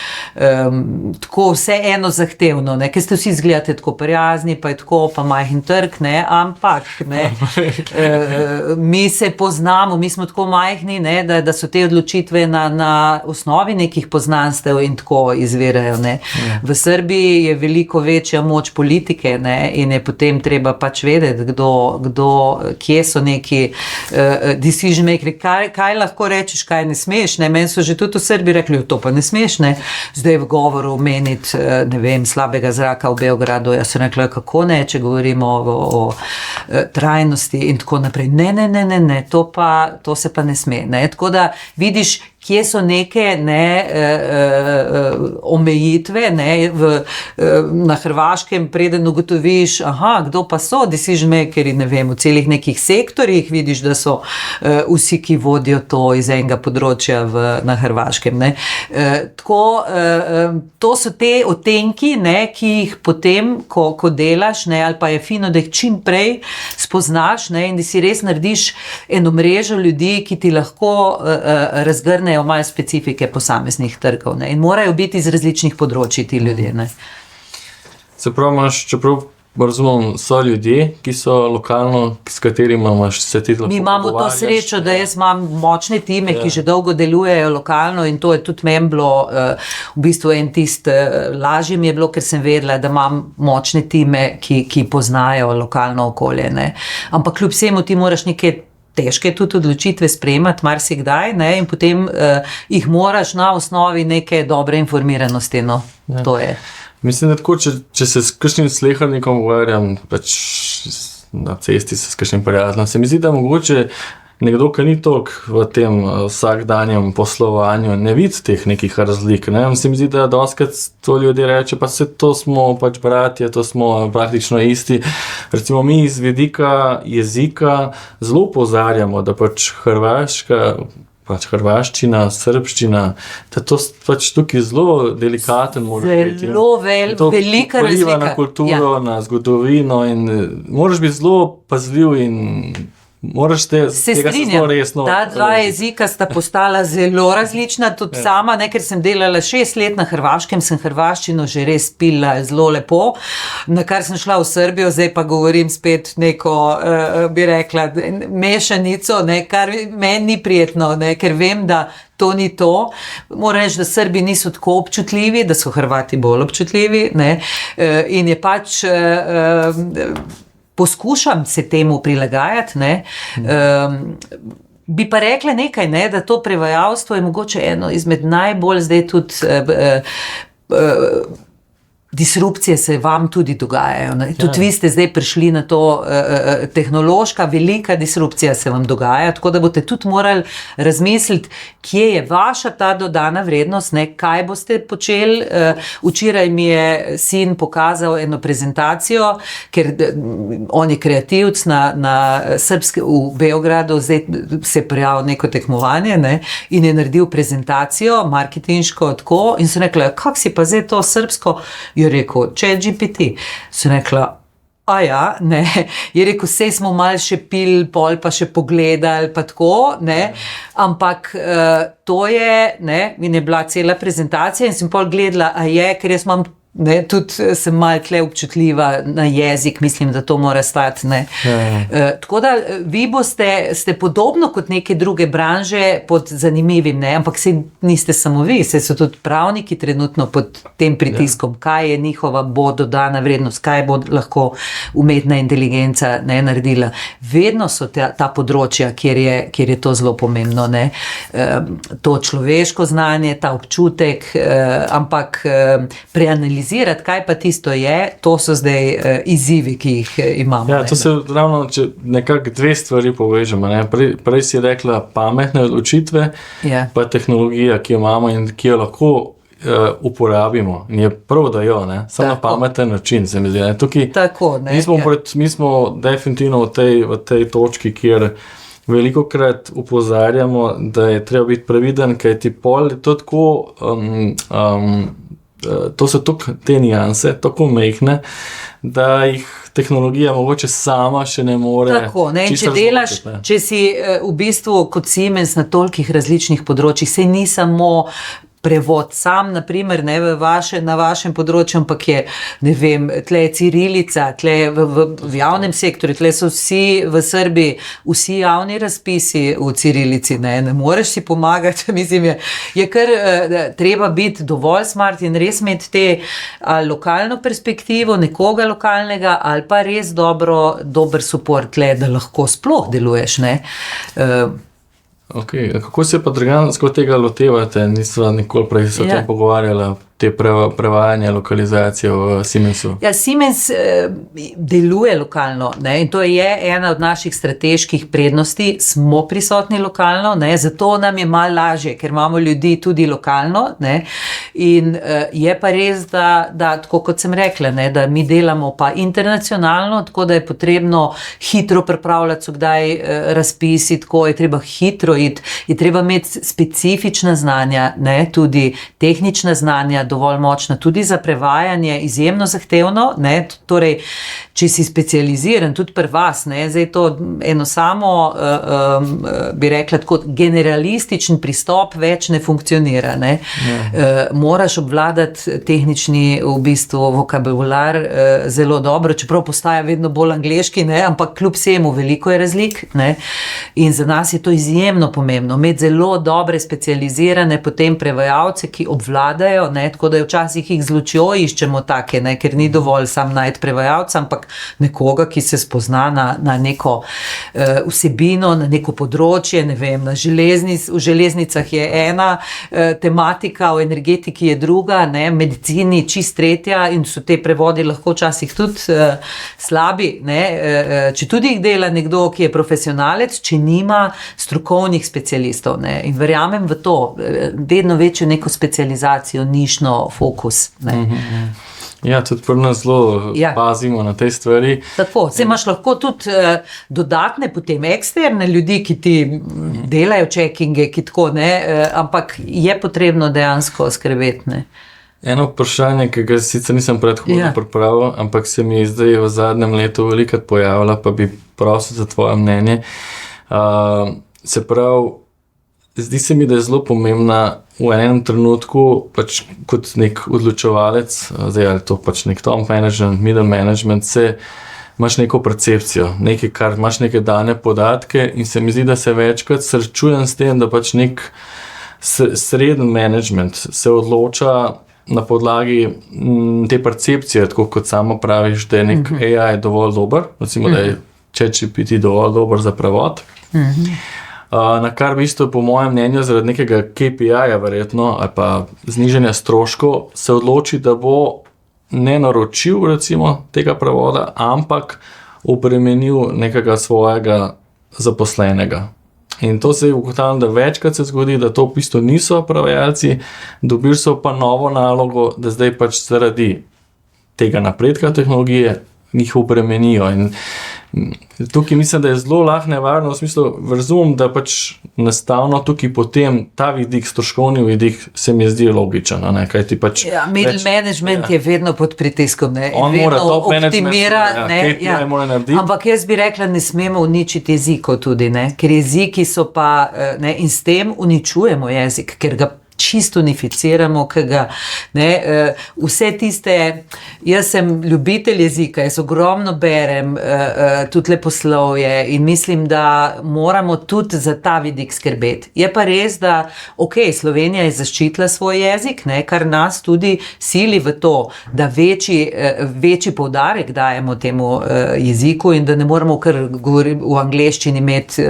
tako vseeno zahtevno, ne, ker ste vsi zgledate tako prijazni, pa je tako, pa majhen trg, ne, ampak, ne, mi se poznamo, mi smo tako majhni, ne, da so te odločitve na osnovi nekih poznanstev in tako izvirajo, ne. V Srbiji je veliko večja moč politike, ne, in je potem treba pač vedeti, kje so neki decision makers, kaj lahko rečeš, kaj ne smeš, ne. Meni so že tudi v Srbiji rekli, to pa ne smeš, ne, zdaj v govoru omeniti, ne vem, slabega zraka v Beogradu, jaz sem rekla, kako ne, če govorimo o trajnosti in tako naprej. Ne, to se pa ne sme, ne, tako da vidiš, kje so neke omejitve, ne, na Hrvaškem, preden ugotoviš, kdo pa so decision makeri, ne vem, v celih nekih sektorjih vidiš, da so vsi, ki vodijo to iz enega področja na Hrvaškem, ne. Tako, to so te odtenki, ne, ki jih potem, ko delaš, ne, ali pa je fino, da jih čim prej spoznaš, ne, in da si res narediš eno mrežo ljudi, ki ti lahko razgrnejo malo specifike posameznih trgov, ne, in morajo biti iz različnih področij ti ljudje, ne. Se pravi, čeprav razumem, so ljudje, ki so lokalno, s katerimi se ti lahko Mi imamo to srečo, da jaz imam močne time, ki že dolgo delujejo lokalno in to je tudi meni bilo v bistvu lažje mi je bilo, ker sem vedela, da imam močne time, ki poznajo lokalno okolje, ne. Ampak kljub vsemu ti moraš neke težke tudi odločitve sprejemati marsikdaj, ne, in potem jih moraš na osnovi neke dobre informiranosti, no, to je. Mislim, da tako, če se s kakšnim slehernikom govarjam, pač na cesti se s kakšnim prijateljem, se mi zdi, da mogoče nekdo, ki ni toliko v tem vsakdanjem poslovanju, ne vidi teh nekih razlik, ne, se mi zdi, da dostikrat to ljudje reče, pa se to smo pač bratje, to smo praktično isti. Recimo mi iz vidika jezika zelo opozarjamo, da pač hrvaščina, srbščina, da to pač tukaj zelo delikaten mora biti. Zelo velika razlika. Vpliva na kulturo, na zgodovino in moraš biti zelo pazljiv in moraš tega se zelo resno. Ta dva jezika sta postala zelo različna, tudi sama, ne, ker sem delala 6 let na Hrvaškem, sem hrvaščino že res pila zelo lepo, na kar sem šla v Srbijo, zdaj pa govorim spet neko, bi rekla, mešanico, ne, kar meni ni prijetno, ne, ker vem, da to ni to. Moram reči, da Srbi niso tako občutljivi, da so Hrvati bolj občutljivi, ne, in je pač poskušam se temu prilagajati, ne. Bi pa rekla nekaj, ne, da to prevajalstvo je mogoče eno izmed najbolj zdaj tudi disrupcije se vam tudi dogajajo. Ne? Tudi vi ste zdaj prišli na to tehnološka, velika disrupcija se vam dogaja, tako da boste tudi morali razmisliti, kje je vaša ta dodana vrednost, ne? Kaj boste počeli. Včeraj mi je sin pokazal eno prezentacijo, ker on je kreativc na srpske, v Beogradu, zdaj se prijavil neko tekmovanje, ne? In je naredil prezentacijo, marketinško tako, in so rekla, kak si pa zdaj to srpsko? Je rekel, ChatGPT. So rekla, a ja, ne. Je rekel, sej smo malo še pil, pol pa še pogledali, pa tako, ne. Ampak to je, ne, in je bila cela prezentacija in sem pol gledala, a je, ker jaz imam, ne, tudi sem malo tle občutljiva na jezik, mislim, da to mora stati, ne. Tako da vi ste podobno kot neke druge branže pod zanimivim, ne, ampak se niste samo vi, se so tudi pravniki trenutno pod tem pritiskom, kaj je njihova bo dodana vrednost, kaj bo lahko umetna inteligenca, ne, naredila. Vedno so ta področja, kjer je to zelo pomembno, ne. To človeško znanje, ta občutek, ampak preanalizirati, kaj pa tisto je, to so zdaj izzivi, ki jih imamo. Ja, to se ravno, če nekako dve stvari povežemo. Ne? Prej si rekla pametne odločitve, pa tehnologija, ki jo imamo in ki jo lahko uporabimo. In je prav, da jo, ne? Samo na pameten način, se mi zdi. Tukaj, tako, ne? Mi smo definitivno v tej točki, kjer velikokrat opozarjamo, da je treba biti previden, kaj ti pol je to tako to so te nianse, tako mehne, da jih tehnologija mogoče sama še ne more. Tako, ne, če delaš, če si v bistvu kot Siemens na tolikih različnih področjih, se ni samo prevod sam, naprimer, ne, na vašem področju, ampak je, ne vem, tle je cirilica, tle v javnem sektorju, tle so vsi v Srbiji, vsi javni razpisi v cirilici, ne moreš si pomagati, mislim, je kar treba biti dovolj smart in res imeti te lokalno perspektivo, nekoga lokalnega, ali pa res dober support tle, da lahko sploh deluješ, ne. Okay. Kako se pa drugansko tega lotevate? Nisva nikoli prej se o tem pogovarjala, te prevajanje, lokalizacije v Siemensu? Ja, Siemens deluje lokalno, ne, in to je ena od naših strateških prednosti, smo prisotni lokalno, ne, zato nam je malo lažje, ker imamo ljudi tudi lokalno, ne, in je pa res, da tako kot sem rekla, ne, da mi delamo pa internacionalno, tako da je potrebno hitro pripravljati, so kdaj razpisi, tako je treba hitro iti, je treba imeti specifična znanja, ne, tudi tehnična znanja, dovolj močna, tudi za prevajanje, izjemno zahtevno, ne, torej, če si specializiran, tudi pri vas, ne, zdaj to eno samo, bi rekla tako, generalističen pristop več ne funkcionira, ne. Moraš obvladati tehnični, v bistvu, vokabular zelo dobro, čeprav postaja vedno bolj angleški, ne, ampak kljub vsemu veliko je razlik, ne, in za nas je to izjemno pomembno, imeti zelo dobre specializirane potem prevajalce, ki obvladajo, ne, tako da včasih jih z lučjo iščemo take, ne, ker ni dovolj sam najti prevajalca, ampak nekoga, ki se spozna na neko vsebino, na neko področje, ne vem, v železnicah je ena tematika, v energetiki je druga, ne, medicini čist tretja in so te prevodi lahko včasih tudi slabi, ne, če tudi jih dela nekdo, ki je profesionalec, če nima strokovnih specialistov, ne, in verjamem v to, vedno večjo neko specializacijo, nišno fokus, ne. Ja, tudi pri nas zelo pazimo na te stvari. Tako, se imaš lahko tudi dodatne, potem eksterne ljudi, ki ti delajo checkinge, ki tako, ne, ampak je potrebno dejansko skrbeti, ne. eno vprašanje, ki ga sicer nisem predhodno pripravil, ampak se mi zdaj v zadnjem letu velikokrat pojavila, pa bi prosil za tvoje mnenje. Se pravi, zdi se mi, da je zelo pomembna v enem trenutku, pač kot nek odločevalec, zdaj ali to pač nek top management, middle management, imaš neko percepcijo, nekaj, kar imaš neke dane podatke in se mi zdi, da se večkrat srečujem s tem, da pač nek sreden management se odloča na podlagi te percepcije, tako kot samo praviš, da je nek AI dovolj dober, recimo, da je ChatGPT dovolj dober za prevod. Na kar v bistvu, po mojem mnenju, zaradi nekega KPI-ja verjetno, ali pa znižanja stroškov, se odloči, da bo ne naročil recimo tega prevoda, ampak obremenil nekega svojega zaposlenega. In to se je ugotavljalo, da večkrat se zgodi, da to v bistvu niso prevajalci, dobili so pa novo nalogo, da zdaj pač zaradi tega napredka tehnologije jih obremenijo. In tukaj mislim, da je zelo lahko nevarno, v smislu, razumem, da pač nastavno tukaj potem ta vidik, stroškovni vidik, se mi zdi logičen. Kaj ti pač middle management je vedno pod pritiskom, ne? On vedno mora top optimira, KPI mora narediti. Ampak jaz bi rekla, ne smemo uničiti jezikov tudi, ne? Ker jeziki so pa, ne? In s tem uničujemo jezik, ker ga čisto unificiramo, vse tiste, jaz sem ljubitelj jezika, jaz ogromno berem, tudi leposlovje in mislim, da moramo tudi za ta vidik skrbeti. Je pa res, da Slovenija je zaščitila svoj jezik, kar nas tudi sili v to, da večji poudarek dajemo temu jeziku in da ne moramo kar govoriti v angleščini imeti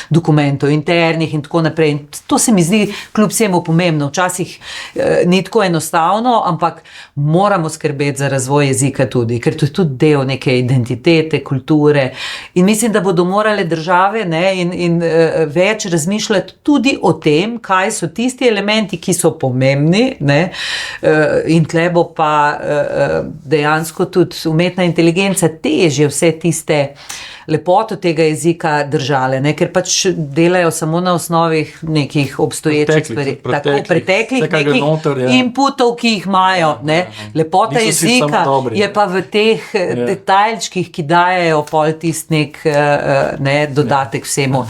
dokumentov internih in tako naprej. In to se mi zdi kljub vsemu pomembno. Včasih ni tako enostavno, ampak moramo skrbeti za razvoj jezika tudi, ker to je tudi del neke identitete, kulture in mislim, da bodo morale države in več razmišljati tudi o tem, kaj so tisti elementi, ki so pomembni, in tle bo pa dejansko tudi umetna inteligenca težje vse tiste lepoto tega jezika držale, ker pač delajo samo na osnovi nekih obstoječih stvari, tako preteklih nekih inputov, ki jih imajo. Lepota jezika je pa v teh detajlčkih, ki dajejo pol tist nek dodatek vsemu.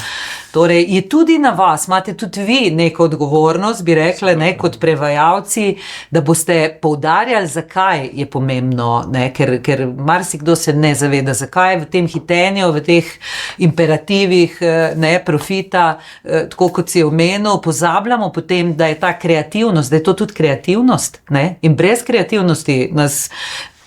Torej, je tudi na vas, imate tudi vi neko odgovornost, bi rekla, kot prevajalci, da boste poudarjali, zakaj je pomembno, ker marsikdo se ne zaveda, zakaj v tem hitenju, v teh imperativih profita, tako kot si omenil, pozabljamo potem, da je ta kreativnost, da je to tudi kreativnost, in brez kreativnosti nas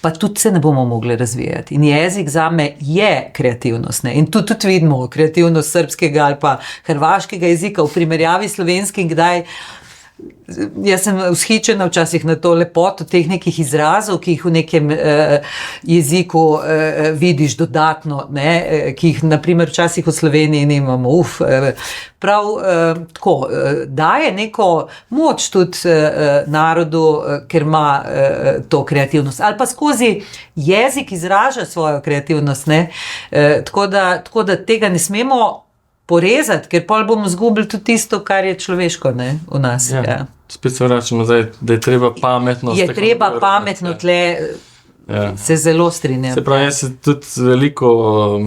pa tudi se ne bomo mogli razvijati. In jezik zame je kreativnost. In tu tudi vidimo kreativnost srbskega ali pa hrvaškega jezika v primerjavi slovenskim, kdaj jaz sem vzhičena včasih na to lepoto teh nekih izrazov, ki jih v nekem jeziku vidiš dodatno, ki jih naprimer včasih v Sloveniji nimamo. Prav tako, daje neko moč tudi narodu, ker ima to kreativnost. Ali pa skozi jezik izraža svojo kreativnost. Tako da tega ne smemo porezati, ker pol bomo zgubili tudi tisto, kar je človeško v nas. Spet se vračamo zdaj, da je treba pametno. Je treba pametno tle, se zelo strinjam. Se pravi, se tudi veliko,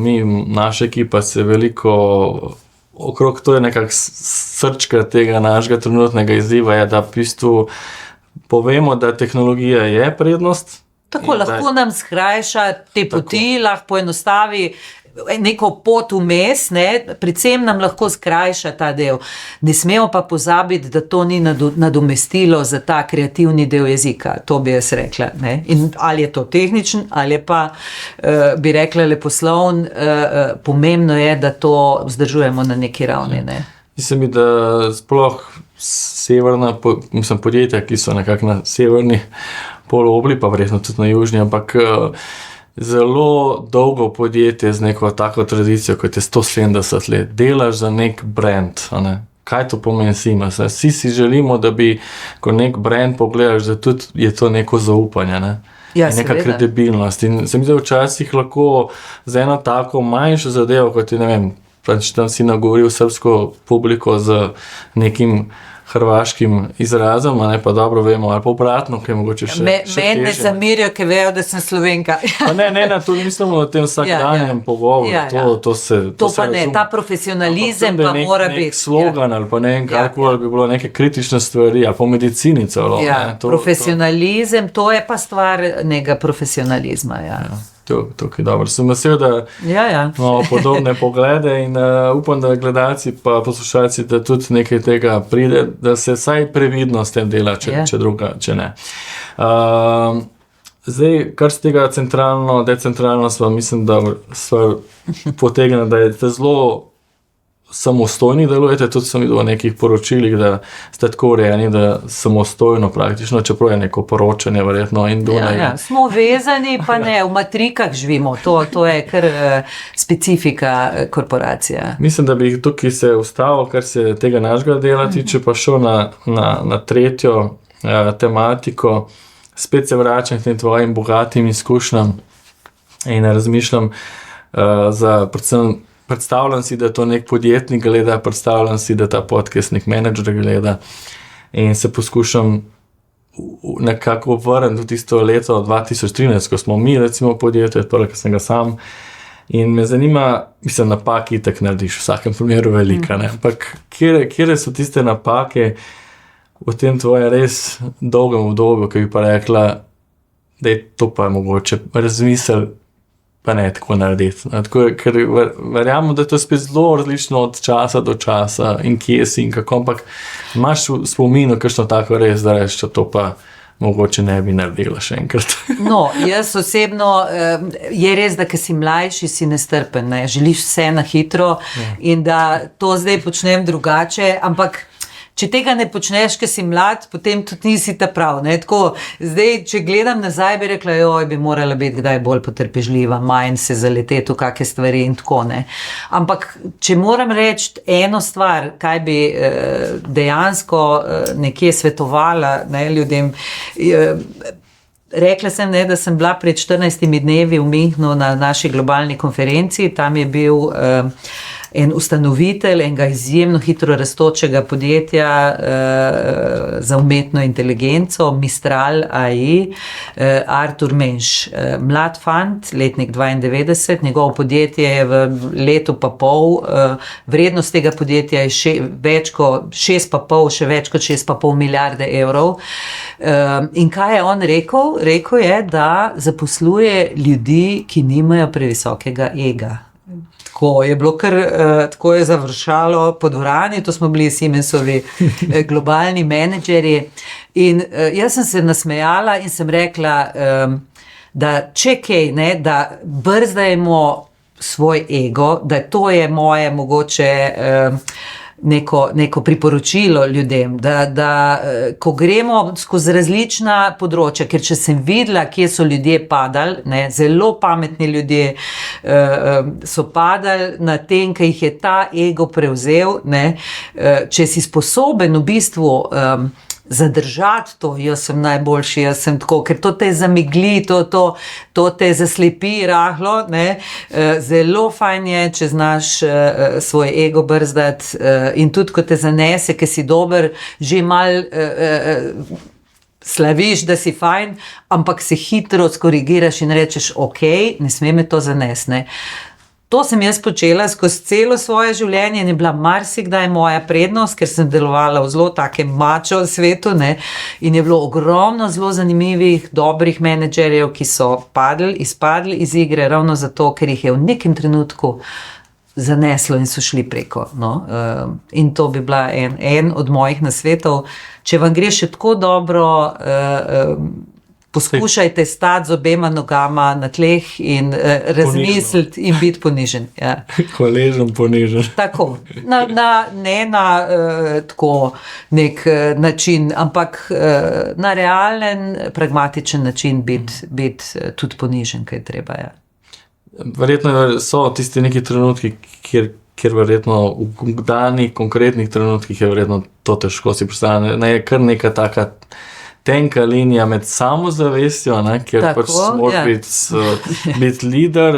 naša ekipa se veliko okrog, to je nekak srčka tega našega trenutnega izziva, je, da v bistvu povemo, da tehnologija je prednost. Tako, lahko nam skrajša te poti, lahko poenostavi neko pot vmes, predvsem nam lahko skrajša ta del. Ne smemo pa pozabiti, da to ni nadomestilo za ta kreativni del jezika. To bi jaz rekla. In ali je to tehničen, ali je pa, bi rekla, leposlovn, pomembno je, da to vzdržujemo na neki ravni. Mislim mi, da sploh severna, podjetja, ki so nekako na severni polobli, pa verjetno tudi na južni, ampak zelo dolgo podjetje z neko tako tradicijo, kot je 170 let. Delaš za nek brand. Kaj to pomeni svima? Vsi si želimo, da bi, ko nek brand pogledaš, da tudi je to neko zaupanje. Neka kredibilnost. In se mi zdi, včasih lahko za eno tako manjšo zadevo, kot je, pač tam si nagovoril srbsko publiko z nekim hrvaškim izrazom, a ne pa dobro vemo, ali pa obratno, ki je mogoče še Meni ne zamirijo, ker vejo, da sem Slovenka. To ne mislimo o tem vsakdanjem pogovoru. To pa ne, ta profesionalizem pa mora biti. Nek slogan ali pa ne vem, karkoli bi bilo neke kritične stvari, ali pa v medicini celo. Profesionalizem, to je pa stvar nekega profesionalizma, To je dobro. Sem vesel, da imamo podobne poglede in upam, da gledalci pa poslušalci, da tudi nekaj tega pride, da se vsaj previdno s tem dela, če druga, če ne. Zdaj, kar z tega decentralno sva, mislim, da sva potegnila, da je zelo samostojni delujete, tudi sem videl v nekih poročilih, da ste tako urejeni, da samostojno praktično, čeprav je neko poročanje verjetno in Dunaj. Smo vezani, pa ne, v matrikah živimo, to je kar specifika korporacije. Mislim, da bi tukaj se ustavil, kar se tega našega dela tiče, pa šel na tretjo tematiko, spet se vračam k tem tvojim bogatim izkušnjam in razmišljam predstavljam si, da to nek podjetnik gleda, predstavljam si, da ta podcast nek menedžer gleda in se poskušam nekako vrniti v tisto leto 2013, ko smo mi recimo podjetje, torej, ko sem ga sam in me zanima, mislim, napaki itak narediš v vsakem primeru velika, ne? Ampak kjere so tiste napake v tem tvoje res dolgem obdobju, ki bi pa rekla, da je to pa mogoče razmisel pa ne tako narediti. Ker verjamem, da je to spet zelo različno od časa do časa in kje si in kako, ampak imaš v spominu kakšno tako res, da reči, to pa mogoče ne bi naredila še enkrat. No, jaz osebno, je res, da ko si mlajši, si nestrpen, ne? Želiš vse na hitro in da to zdaj počnem drugače, ampak če tega ne počneš, ker si mlad, potem tudi nisi ta prav. Ne? Tako, zdaj, če gledam nazaj, bi rekla, bi morala biti kdaj bolj potrpežljiva, manj se zaleteti v kakšne stvari in tako. Ne? Ampak, če moram reči eno stvar, kaj bi dejansko nekje svetovala ljudem, rekla sem, da sem bila pred 14 dnevi v Münchnu na naši globalni konferenci, tam je bil en ustanovitelj enega izjemno hitro rastočega podjetja za umetno inteligenco, Mistral AI, Artur Menš, mlad fant, letnik 92, njegovo podjetje je v letu pa pol, vrednost tega podjetja je več kot 6,5, še več kot 6,5 milijarde evrov. In kaj je on rekel? Rekel je, da zaposluje ljudi, ki nimajo previsokega ega. Tako je bilo kar, tako je završalo po dvorani, to smo bili Siemensovi globalni menedžerji in jaz sem se nasmejala in sem rekla, da če kaj, da brzdajmo svoj ego, da to je moje mogoče neko priporočilo ljudem, da ko gremo skozi različna področja, ker če sem videla, kje so ljudje padali, zelo pametni ljudje so padali na tem, ki jih je ta ego prevzel, če si sposoben v bistvu zadržati to, jaz sem najboljši, jaz sem tako, ker to te zamigli, to te zaslepi rahlo, zelo fajn je, če znaš svoj ego brzdati in tudi, ko te zanese, ker si dober, že malo slaviš, da si fajn, ampak se hitro skorigiraš in rečeš, ok, ne sme me to zanesti, To sem jaz počela skozi celo svoje življenje in je bila marsikdaj moja prednost, ker sem delovala v zelo takem mačo svetu, in je bilo ogromno zelo zanimivih, dobrih menedžerjev, ki so izpadli iz igre ravno zato, ker jih je v nekem trenutku zaneslo in so šli preko. In to bi bila en od mojih nasvetov. Če vam gre še tako dobro, poskušajte stati z obema nogama na tleh in razmisliti in biti ponižen. Ja. Hvaležen, ponižen. Tako, ne na tako nek način, ampak na realen, pragmatičen način biti tudi ponižen, kaj je treba. Ja. Verjetno so tisti neki trenutki, kjer verjetno v danih konkretnih trenutkih je verjetno to težko si predstavljati. Je kar neka taka tenka linija med samozavestjo, kjer tako, pač moraš biti lider,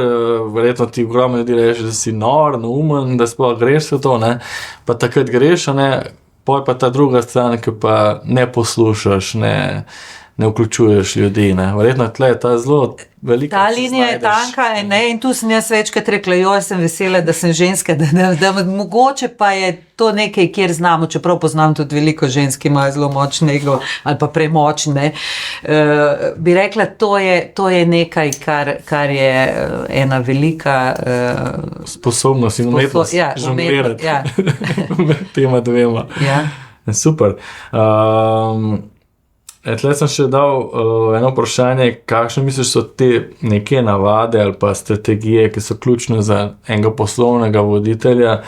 verjetno ti ogromno ljudi reče, da si nor, neumen, da sploh greš v to, pa takrat greš, poj pa ta druga stran, ki pa ne poslušaš, ne vključuješ ljudi. Ne. Verjetno tle je ta zelo velika. Ta linija je tanka, ne, in tu sem jaz večkrat rekla, joj, sem vesela, da sem ženska, da mogoče pa je to nekaj, kjer znamo, čeprav poznam tudi veliko žensk, ki imajo zelo močne ego ali pa premočne. Bi rekla, to je nekaj, kar je ena velika sposobnost in umetnost žonglirati med tema dvema. Ja. Super. Tle sem še dal eno vprašanje, kakšne misliš so te neke navade ali pa strategije, ki so ključne za enega poslovnega voditelja,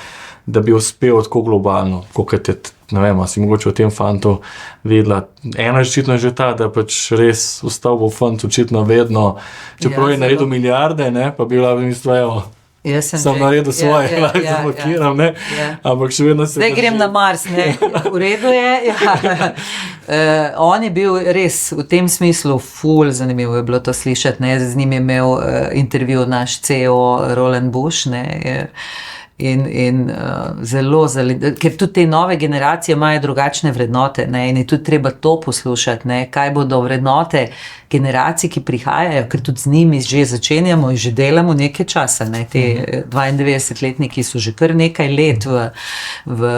da bi uspel tako globalno, kot je, ne vem, si mogoče o tem fantu vedela. Eno je očitno že ta, da pač res ostal bo fant očitno vedno, čeprav je naredil milijarde, ne, pa bi bila v bistvu, evo, sem naredil svoje, lahko zablokiram, ne, ampak še vedno se... Zdaj grem na Mars, ne, v redu je, on je bil res v tem smislu ful, zanimivo je bilo to slišati, ne, z njim je imel intervju naš CEO Roland Bush, ne, in zelo, ker tudi te nove generacije imajo drugačne vrednote, ne, in je tudi treba to poslušati, ne, kaj bodo vrednote generacij, ki prihajajo, ker tudi z njimi že začenjamo in že delamo nekaj časa, ne, te 92-letniki so že kar nekaj let v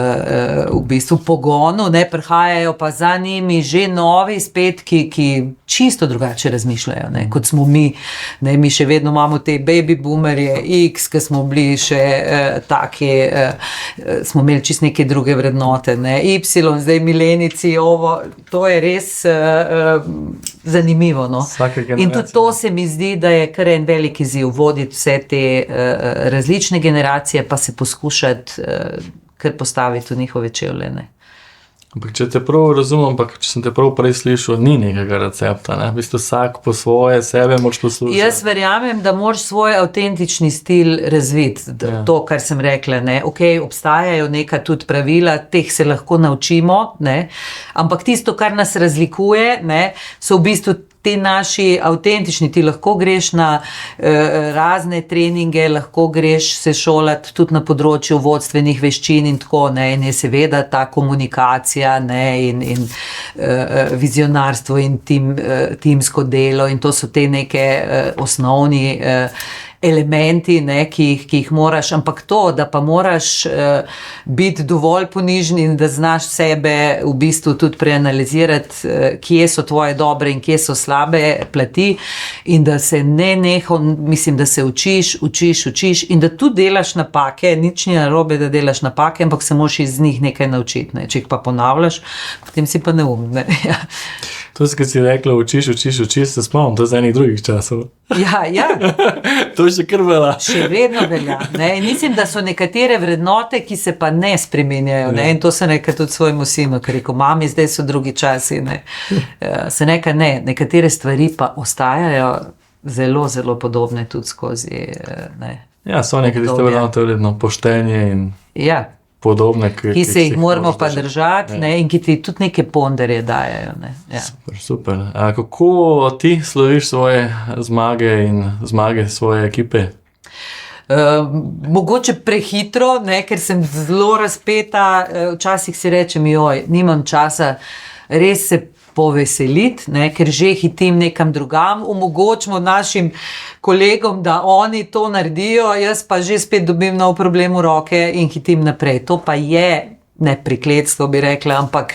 bistvu pogonu, ne, prihajajo pa za njimi že novi spet, ki čisto drugače razmišljajo, ne, kot smo mi, ne, mi še vedno imamo te baby boomerje X, ki smo bili še taki, smo imeli čisto neke druge vrednote, ne, Y, zdaj milenici, to je res zanimivo, no. In tudi to se mi zdi, da je kar en velik izziv voditi vse te različne generacije, pa se poskušati kar postaviti v njihove čevlje, ne. Ampak če te prav razumem, če sem te prav prej slišal, ni nekega recepta, ne? V bistvu vsak po svoje sebe moraš poslušati. Jaz verjamem, da moraš svoj avtentični stil razviti, to, kar sem rekla, ne, ok, obstajajo neka tudi pravila, teh se lahko naučimo, ne, ampak tisto, kar nas razlikuje, ne, so v bistvu te naši avtentični, ti lahko greš na razne treninge, lahko greš se šolati tudi na področju vodstvenih veščin in tako, ne, in je seveda ta komunikacija, ne, in vizionarstvo in timsko delo in to so te neke osnovni elementi, ne, ki jih moraš, ampak to, da pa moraš biti dovolj ponižen in da znaš sebe v bistvu tudi preanalizirati, kje so tvoje dobre in kje so slabe plati in da se mislim, da se učiš in da tudi delaš napake, nič ni narobe, da delaš napake, ampak se moraš iz njih nekaj naučiti, ne, če jih pa ponavljaš, potem si pa neum, ne, ja. To si, kad si rekla, učiš, se spomnim, to je za enih drugih časov. Ja. To še kar velja. Še vedno velja, ne, in mislim, da so nekatere vrednote, ki se pa ne spreminjajo, ne, in to se nekaj tudi svojemu sinu, ker rekel, mami, zdaj so drugi časi, ne, se nekatere stvari pa ostajajo zelo, zelo podobne tudi skozi, ne. Ja, so nekaj tiste vrednote vredno, poštenje in... Ja. Podobne, ki se jih moramo pa držati, ne, in ki ti tudi neke ponderje dajajo, ne. Ja. Super. A kako ti sloviš svoje zmage in zmage svoje ekipe? Mogoče prehitro, ne, ker sem zelo razpeta, včasih si rečem, joj, nimam časa, res se poveseliti, ne, ker že hitim nekam drugam, omogočimo našim kolegom, da oni to naredijo, jaz pa že spet dobim nov problem v roke in hitim naprej. To pa je, ne prekletstvo bi rekla, ampak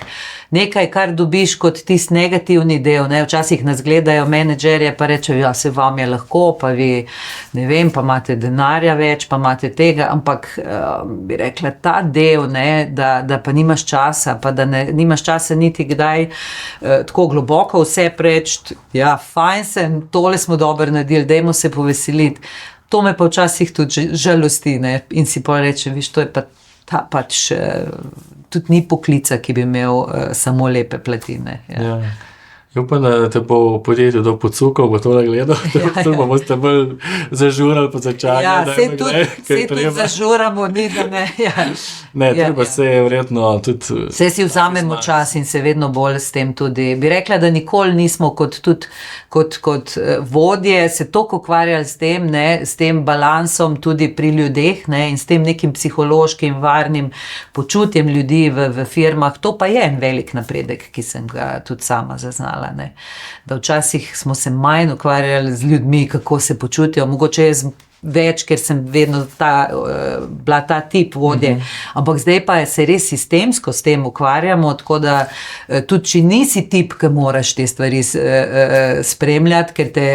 nekaj, kar dobiš kot tisti negativni del, ne, včasih nas gledajo menedžerje, pa rečejo, ja, se vam je lahko, pa vi, ne vem, pa imate denarja več, pa imate tega, ampak bi rekla, ta del, ne, da pa nimaš časa, pa da nimaš časa niti kdaj tako globoko vse preči, ja, fajn sem, tole smo dobro naredili, dajmo se poveseliti. To me pa včasih tudi žalosti, ne, in si pa reče, viš, to je pa ta pač tudi ni poklica, ki bi imel samo lepe platine. Ja. Upam, da te bo v podjetju do podsukal, bo tole gledal, tu pa boste bolj zažurali po začanju. Ja, se tudi zažuramo, ni da ne. Ja. Ne, treba se je verjetno tudi... Se si vzamemo čas in se vedno bolj s tem tudi. Bi rekla, da nikoli nismo kot vodje se toliko ukvarjali s tem balansom tudi pri ljudeh, ne, in s tem nekim psihološkim, varnim počutjem ljudi v firmah. To pa je en velik napredek, ki sem ga tudi sama zaznala. Ne. Da včasih smo se manj ukvarjali z ljudmi, kako se počutijo, mogoče jaz več, ker sem vedno bila ta tip vodje, ampak zdaj pa se res sistemsko s tem ukvarjamo, tako da tudi če nisi tip, ki moraš te stvari spremljati, ker te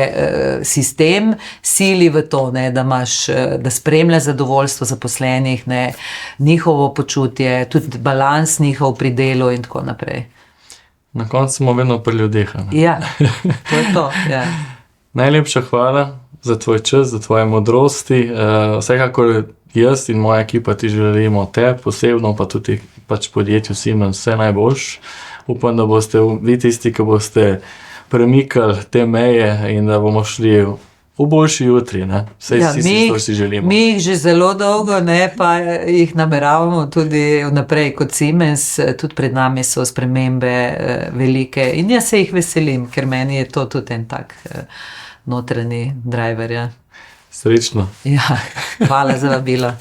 sistem sili v to, ne, da spremljaš zadovoljstvo zaposlenih, ne, njihovo počutje, tudi balans njihov pri delu in tako naprej. Na koncu smo vedno pri ljudeh. Ja, to je to. Ja. Najlepša hvala za tvoj čas, za tvoje modrosti. Vsekakor jaz in moja ekipa ti želimo posebno, pa tudi podjetju Siemens vse najboljš. Upam, da boste vi tisti, ki boste premikali te meje in da bomo šli v boljši jutri. Si želimo. Mi jih že zelo dolgo, ne, pa jih nameravamo tudi vnaprej kot Siemens, tudi pred nami so spremembe velike in jaz se jih veselim, ker meni je to tudi en tak notranji driver. Ja. Srečno. Ja, hvala za vabilo.